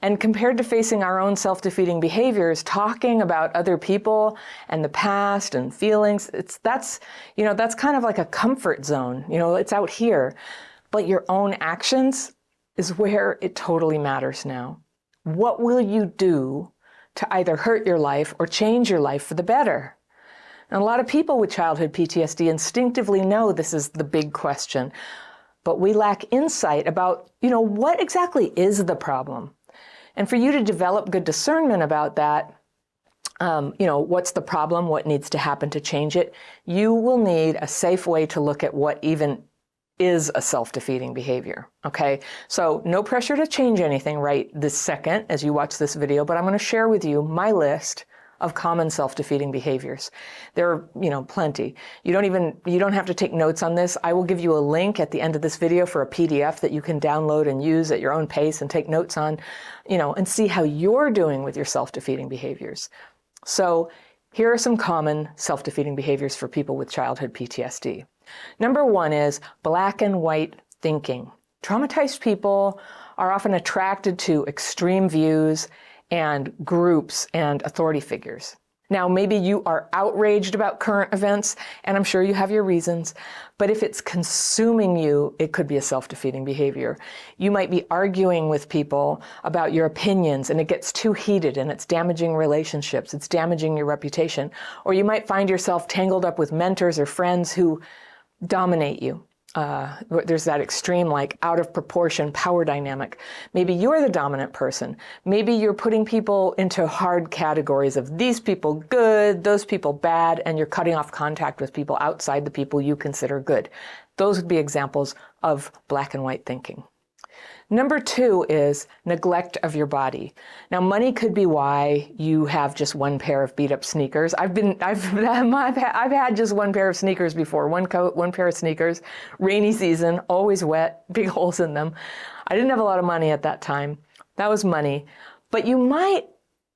And compared to facing our own self-defeating behaviors, talking about other people and the past and feelings, that's kind of like a comfort zone. It's out here. But your own actions is where it totally matters now. What will you do to either hurt your life or change your life for the better? And a lot of people with childhood PTSD instinctively know this is the big question, but we lack insight about, what exactly is the problem? And for you to develop good discernment about that, what's the problem, what needs to happen to change it, you will need a safe way to look at what even is a self-defeating behavior, okay? So no pressure to change anything right this second as you watch this video, but I'm going to share with you my list of common self-defeating behaviors. There are, plenty. You don't have to take notes on this. I will give you a link at the end of this video for a PDF that you can download and use at your own pace and take notes on, and see how you're doing with your self-defeating behaviors. So here are some common self-defeating behaviors for people with childhood PTSD. Number 1 is black and white thinking. Traumatized people are often attracted to extreme views and groups and authority figures. Now, maybe you are outraged about current events, and I'm sure you have your reasons, but if it's consuming you, it could be a self-defeating behavior. You might be arguing with people about your opinions, and it gets too heated, and it's damaging relationships, it's damaging your reputation. Or you might find yourself tangled up with mentors or friends who dominate you. there's that extreme, like out of proportion power dynamic. Maybe you're the dominant person. Maybe you're putting people into hard categories of these people good, those people bad, and you're cutting off contact with people outside the people you consider good. Those would be examples of black and white thinking. Number 2 is neglect of your body. Now, money could be why you have just one pair of beat up sneakers. I've had just one pair of sneakers before, one coat, one pair of sneakers, rainy season, always wet, big holes in them. I didn't have a lot of money at that time. That was money. But you might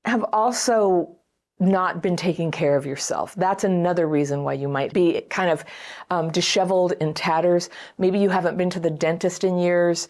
have also not been taking care of yourself. That's another reason why you might be kind of disheveled in tatters. Maybe you haven't been to the dentist in years.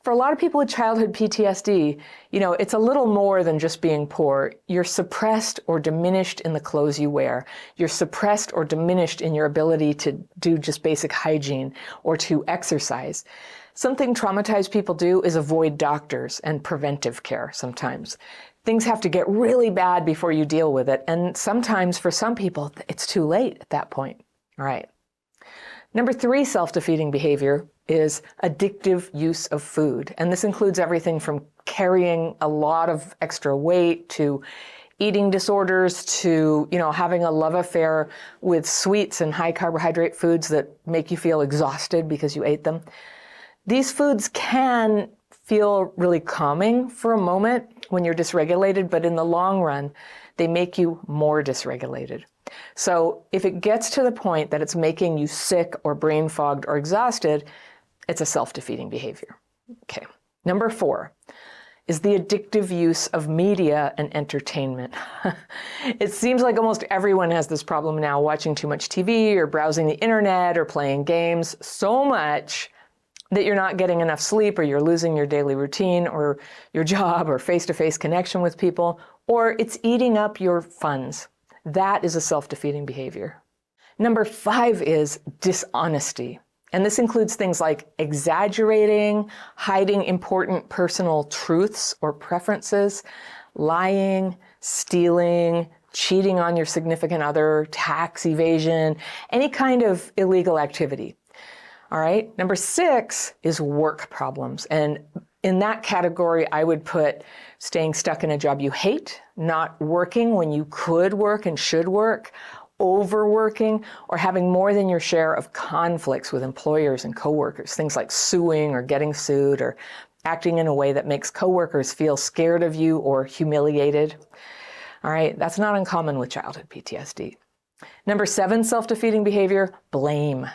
For a lot of people with childhood PTSD, it's a little more than just being poor. You're suppressed or diminished in the clothes you wear. You're suppressed or diminished in your ability to do just basic hygiene or to exercise. Something traumatized people do is avoid doctors and preventive care sometimes. Things have to get really bad before you deal with it. And sometimes for some people, it's too late at that point. All right. Number 3 self-defeating behavior is addictive use of food. And this includes everything from carrying a lot of extra weight to eating disorders to, having a love affair with sweets and high carbohydrate foods that make you feel exhausted because you ate them. These foods can feel really calming for a moment when you're dysregulated, but in the long run, they make you more dysregulated. So if it gets to the point that it's making you sick or brain fogged or exhausted, it's a self-defeating behavior. Okay. Number 4 is the addictive use of media and entertainment. It seems like almost everyone has this problem now, watching too much TV or browsing the internet or playing games so much that you're not getting enough sleep, or you're losing your daily routine or your job or face-to-face connection with people, or it's eating up your funds. That is a self-defeating behavior. Number 5 is dishonesty. And this includes things like exaggerating, hiding important personal truths or preferences, lying, stealing, cheating on your significant other, tax evasion, any kind of illegal activity. All right. Number 6 is work problems. And in that category, I would put staying stuck in a job you hate, not working when you could work and should work, overworking, or having more than your share of conflicts with employers and coworkers, things like suing or getting sued or acting in a way that makes coworkers feel scared of you or humiliated. All right, that's not uncommon with childhood PTSD. Number 7 self-defeating behavior, blame.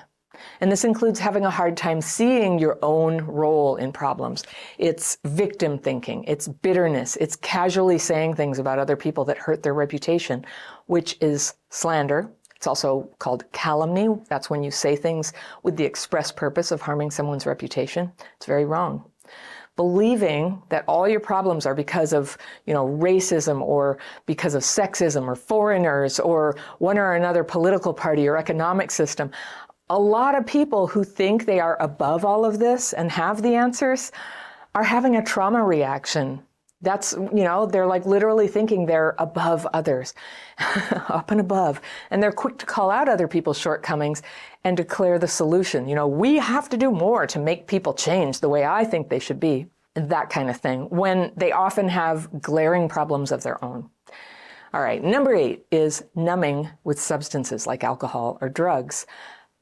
And this includes having a hard time seeing your own role in problems. It's victim thinking, it's bitterness, it's casually saying things about other people that hurt their reputation, which is slander. It's also called calumny. That's when you say things with the express purpose of harming someone's reputation. It's very wrong. Believing that all your problems are because of, racism or because of sexism or foreigners or one or another political party or economic system. A lot of people who think they are above all of this and have the answers are having a trauma reaction. That's, they're like literally thinking they're above others, up and above. And they're quick to call out other people's shortcomings and declare the solution. We have to do more to make people change the way I think they should be, that kind of thing, when they often have glaring problems of their own. All right, number 8 is numbing with substances like alcohol or drugs.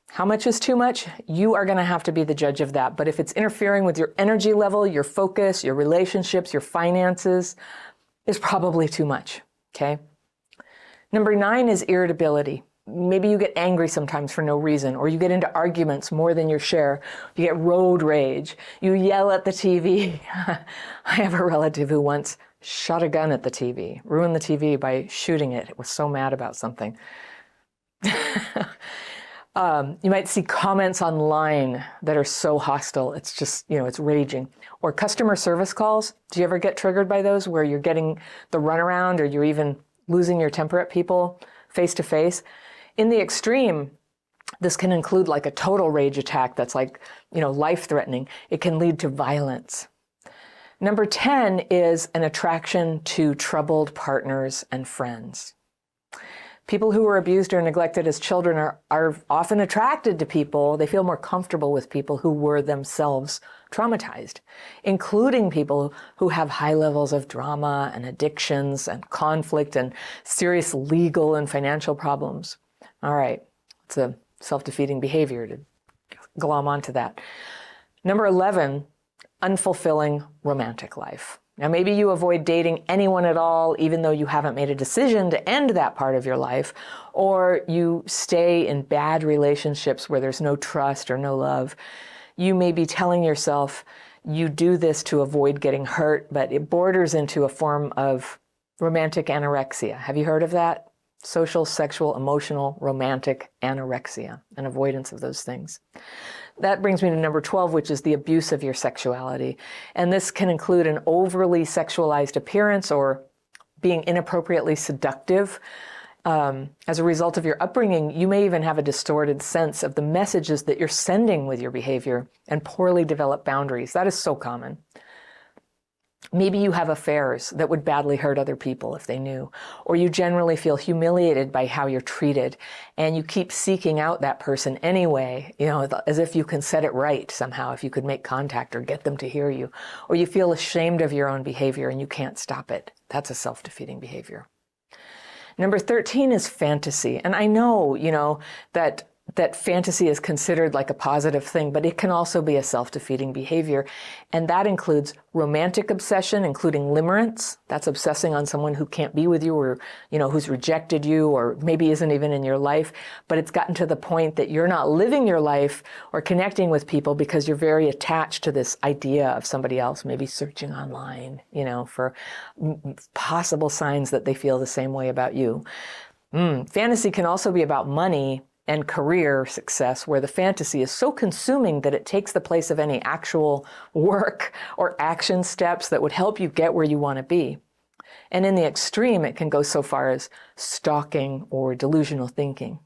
How much is too much? You are going to have to be the judge of that. But if it's interfering with your energy level, your focus, your relationships, your finances, it's probably too much, okay? Number 9 is irritability. Maybe you get angry sometimes for no reason, or you get into arguments more than your share. You get road rage. You yell at the TV. I have a relative who once shot a gun at the TV, ruined the TV by shooting it. It was so mad about something. You might see comments online that are so hostile. It's just, it's raging. Or customer service calls. Do you ever get triggered by those where you're getting the runaround or you're even losing your temper at people face to face? In the extreme, this can include like a total rage attack that's like, life-threatening. It can lead to violence. Number 10 is an attraction to troubled partners and friends. People who were abused or neglected as children are often attracted to people. They feel more comfortable with people who were themselves traumatized, including people who have high levels of drama and addictions and conflict and serious legal and financial problems. All right, it's a self-defeating behavior to glom onto that. Number 11, unfulfilling romantic life. Now, maybe you avoid dating anyone at all, even though you haven't made a decision to end that part of your life, or you stay in bad relationships where there's no trust or no love. You may be telling yourself you do this to avoid getting hurt, but it borders into a form of romantic anorexia. Have you heard of that? Social, sexual, emotional, romantic anorexia, an avoidance of those things. That brings me to number 12, which is the abuse of your sexuality. And this can include an overly sexualized appearance or being inappropriately seductive. As a result of your upbringing, you may even have a distorted sense of the messages that you're sending with your behavior and poorly developed boundaries. That is so common. Maybe you have affairs that would badly hurt other people if they knew, or you generally feel humiliated by how you're treated, and you keep seeking out that person anyway, as if you can set it right somehow, if you could make contact or get them to hear you, or you feel ashamed of your own behavior and you can't stop it. That's a self-defeating behavior. Number 13 is fantasy. And I know, that fantasy is considered like a positive thing, but it can also be a self-defeating behavior. And that includes romantic obsession, including limerence. That's obsessing on someone who can't be with you or, who's rejected you or maybe isn't even in your life. But it's gotten to the point that you're not living your life or connecting with people because you're very attached to this idea of somebody else, maybe searching online, for possible signs that they feel the same way about you. Fantasy can also be about money and career success, where the fantasy is so consuming that it takes the place of any actual work or action steps that would help you get where you want to be. And in the extreme, it can go so far as stalking or delusional thinking.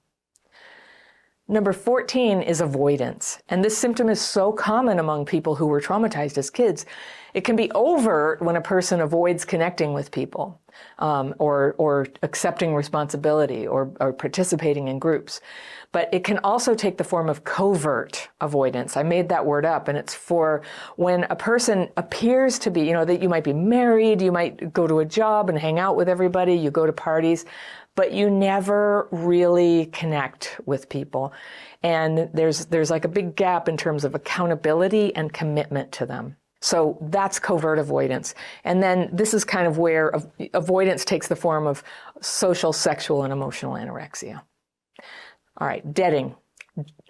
Number 14 is avoidance. And this symptom is so common among people who were traumatized as kids. It can be overt when a person avoids connecting with people, or accepting responsibility or participating in groups. But it can also take the form of covert avoidance. I made that word up, and it's for when a person appears to be, that you might be married, you might go to a job and hang out with everybody, you go to parties, but you never really connect with people. And there's like a big gap in terms of accountability and commitment to them. So that's covert avoidance. And then this is kind of where avoidance takes the form of social, sexual, and emotional anorexia. All right, debting.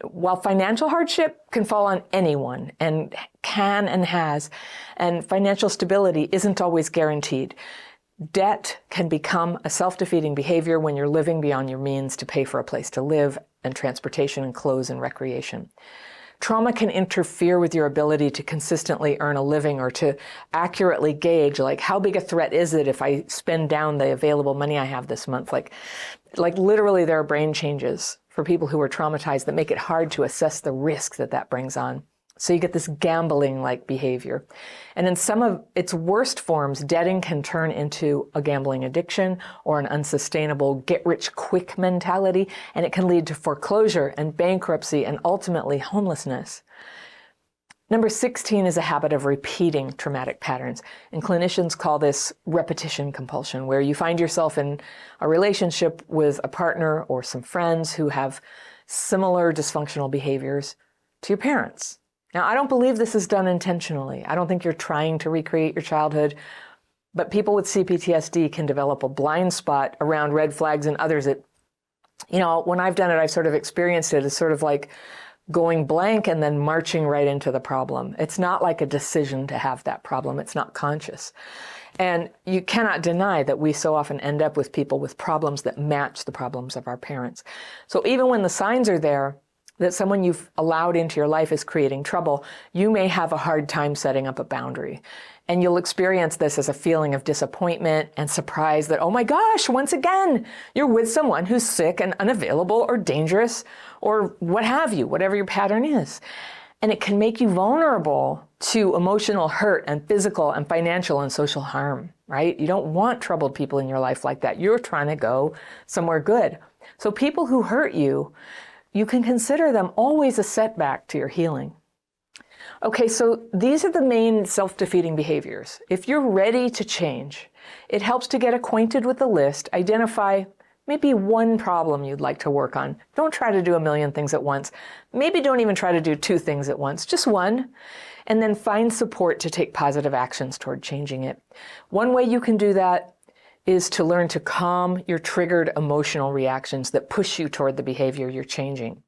While financial hardship can fall on anyone and can and has, and financial stability isn't always guaranteed, debt can become a self-defeating behavior when you're living beyond your means to pay for a place to live and transportation and clothes and recreation. Trauma can interfere with your ability to consistently earn a living or to accurately gauge, like, how big a threat is it if I spend down the available money I have this month? Like literally there are brain changes for people who are traumatized that make it hard to assess the risk that brings on. So you get this gambling-like behavior. And in some of its worst forms, debting can turn into a gambling addiction or an unsustainable get-rich-quick mentality, and it can lead to foreclosure and bankruptcy and ultimately homelessness. Number 16 is a habit of repeating traumatic patterns, and clinicians call this repetition compulsion, where you find yourself in a relationship with a partner or some friends who have similar dysfunctional behaviors to your parents. Now, I don't believe this is done intentionally. I don't think you're trying to recreate your childhood, but people with CPTSD can develop a blind spot around red flags and others. When I've done it, I've sort of experienced it as sort of like going blank and then marching right into the problem. It's not like a decision to have that problem. It's not conscious. And you cannot deny that we so often end up with people with problems that match the problems of our parents. So even when the signs are there, that someone you've allowed into your life is creating trouble, you may have a hard time setting up a boundary. And you'll experience this as a feeling of disappointment and surprise that, oh my gosh, once again, you're with someone who's sick and unavailable or dangerous or what have you, whatever your pattern is. And it can make you vulnerable to emotional hurt and physical and financial and social harm, right? You don't want troubled people in your life like that. You're trying to go somewhere good. So people who hurt you, you can consider them always a setback to your healing. Okay, so these are the main self-defeating behaviors. If you're ready to change, it helps to get acquainted with the list, identify maybe one problem you'd like to work on. Don't try to do a million things at once. Maybe don't even try to do 2 things at once, just one. And then find support to take positive actions toward changing it. One way you can do that is to learn to calm your triggered emotional reactions that push you toward the behavior you're changing.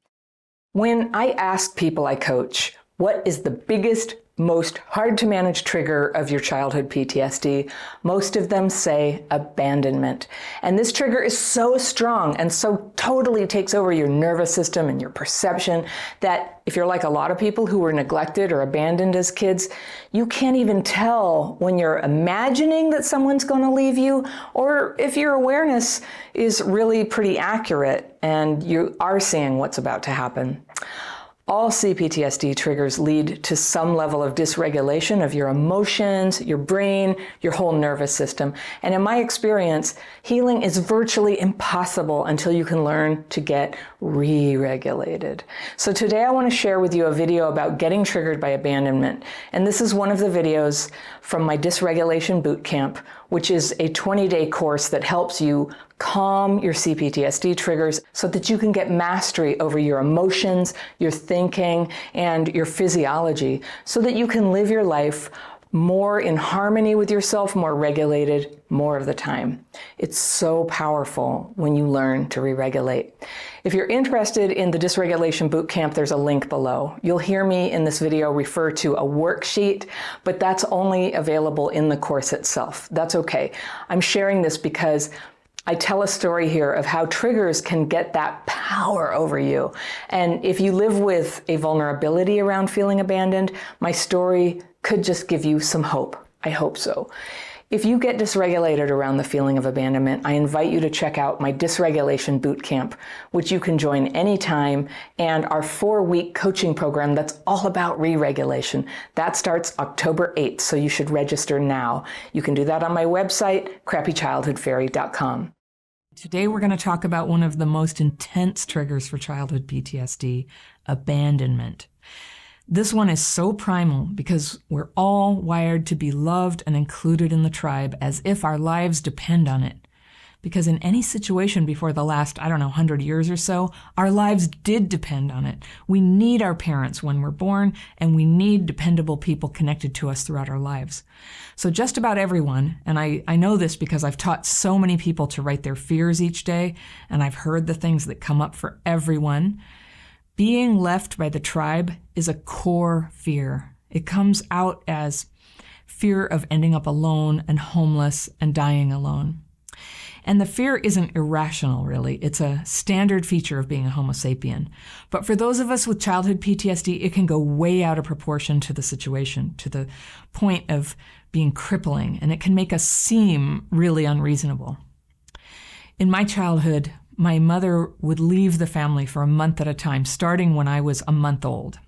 When I ask people I coach, what is the biggest, most hard to manage trigger of your childhood PTSD? Most of them say abandonment. And this trigger is so strong and so totally takes over your nervous system and your perception that if you're like a lot of people who were neglected or abandoned as kids, you can't even tell when you're imagining that someone's going to leave you, or if your awareness is really pretty accurate and you are seeing what's about to happen. All CPTSD triggers lead to some level of dysregulation of your emotions, your brain, your whole nervous system. And in my experience, healing is virtually impossible until you can learn to get re-regulated. So today I want to share with you a video about getting triggered by abandonment. And this is one of the videos from my Dysregulation Bootcamp, which is a 20-day course that helps you calm your CPTSD triggers so that you can get mastery over your emotions, your thinking, and your physiology so that you can live your life more in harmony with yourself, more regulated, more of the time. It's so powerful when you learn to re-regulate. If you're interested in the Dysregulation Bootcamp, there's a link below. You'll hear me in this video refer to a worksheet, but that's only available in the course itself. That's okay. I'm sharing this because I tell a story here of how triggers can get that power over you. And if you live with a vulnerability around feeling abandoned, my story could just give you some hope. I hope so. If you get dysregulated around the feeling of abandonment, I invite you to check out my Dysregulation Bootcamp, which you can join anytime, and our 4-week coaching program that's all about re-regulation. That starts October 8th, so you should register now. You can do that on my website, crappychildhoodfairy.com. Today we're going to talk about one of the most intense triggers for childhood PTSD, abandonment. This one is so primal because we're all wired to be loved and included in the tribe as if our lives depend on it. Because in any situation before the last, 100 years or so, our lives did depend on it. We need our parents when we're born, and we need dependable people connected to us throughout our lives. So just about everyone, and I know this because I've taught so many people to write their fears each day, and I've heard the things that come up for everyone. Being left by the tribe is a core fear. It comes out as fear of ending up alone and homeless and dying alone. And the fear isn't irrational, really. It's a standard feature of being a Homo sapien. But for those of us with childhood PTSD, it can go way out of proportion to the situation, to the point of being crippling, and it can make us seem really unreasonable. In my childhood, my mother would leave the family for a month at a time, starting when I was a month old.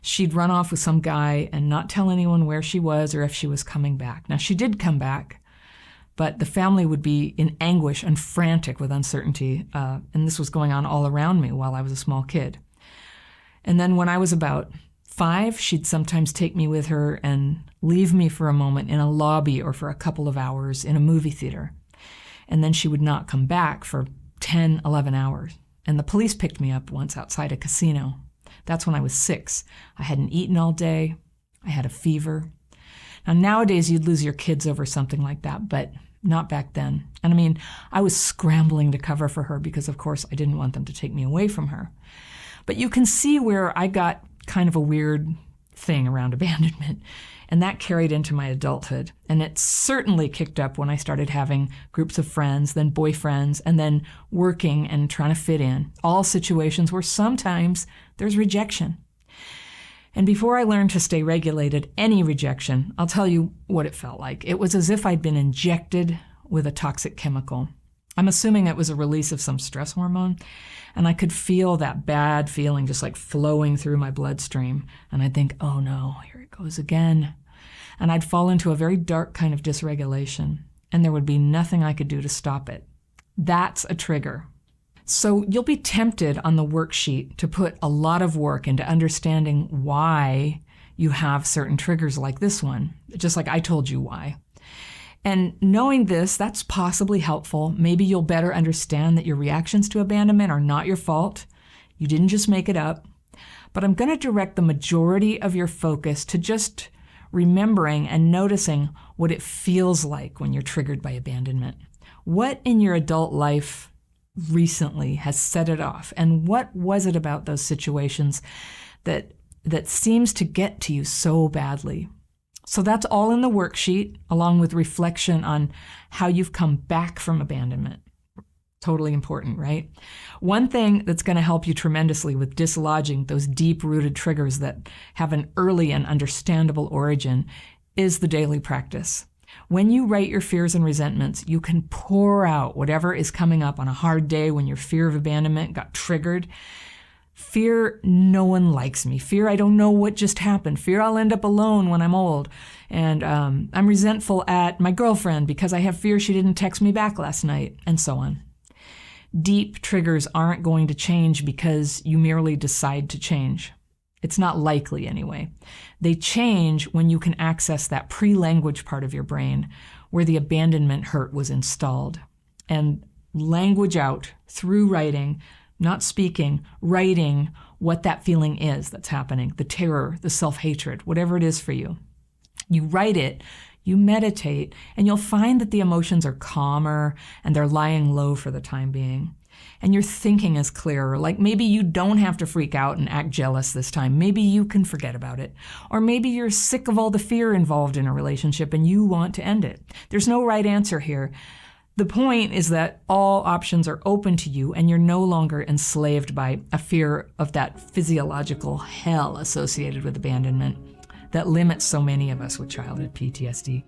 She'd run off with some guy and not tell anyone where she was or if she was coming back. Now, she did come back, but the family would be in anguish and frantic with uncertainty, and this was going on all around me while I was a small kid. And then when I was about 5, she'd sometimes take me with her and leave me for a moment in a lobby or for a couple of hours in a movie theater. And then she would not come back for 10, 11 hours. And the police picked me up once outside a casino. That's when I was 6. I hadn't eaten all day. I had a fever. Now, nowadays, you'd lose your kids over something like that, but not back then. And I was scrambling to cover for her because, of course, I didn't want them to take me away from her. But you can see where I got kind of a weird thing around abandonment. And that carried into my adulthood. And it certainly kicked up when I started having groups of friends, then boyfriends, and then working and trying to fit in. All situations where sometimes there's rejection. And before I learned to stay regulated, any rejection, I'll tell you what it felt like. It was as if I'd been injected with a toxic chemical. I'm assuming it was a release of some stress hormone, and I could feel that bad feeling just like flowing through my bloodstream. And I'd think, oh no, here it goes again. And I'd fall into a very dark kind of dysregulation, and there would be nothing I could do to stop it. That's a trigger. So you'll be tempted on the worksheet to put a lot of work into understanding why you have certain triggers like this one, just like I told you why. And knowing this, that's possibly helpful. Maybe you'll better understand that your reactions to abandonment are not your fault. You didn't just make it up. But I'm going to direct the majority of your focus to just remembering and noticing what it feels like when you're triggered by abandonment. What in your adult life recently has set it off? And what was it about those situations that seems to get to you so badly? So that's all in the worksheet, along with reflection on how you've come back from abandonment. Totally important, right? One thing that's going to help you tremendously with dislodging those deep-rooted triggers that have an early and understandable origin is the daily practice. When you write your fears and resentments, you can pour out whatever is coming up on a hard day when your fear of abandonment got triggered. Fear, no one likes me. Fear, I don't know what just happened. Fear, I'll end up alone when I'm old. And I'm resentful at my girlfriend because I have fear she didn't text me back last night, and so on. Deep triggers aren't going to change because you merely decide to change. It's not likely anyway. They change when you can access that pre-language part of your brain where the abandonment hurt was installed. And language out through writing, not speaking, writing what that feeling is that's happening, the terror, the self-hatred, whatever it is for you. You write it, you meditate, and you'll find that the emotions are calmer and they're lying low for the time being. And your thinking is clearer. Like maybe you don't have to freak out and act jealous this time. Maybe you can forget about it. Or maybe you're sick of all the fear involved in a relationship and you want to end it. There's no right answer here. The point is that all options are open to you and you're no longer enslaved by a fear of that physiological hell associated with abandonment that limits so many of us with childhood PTSD.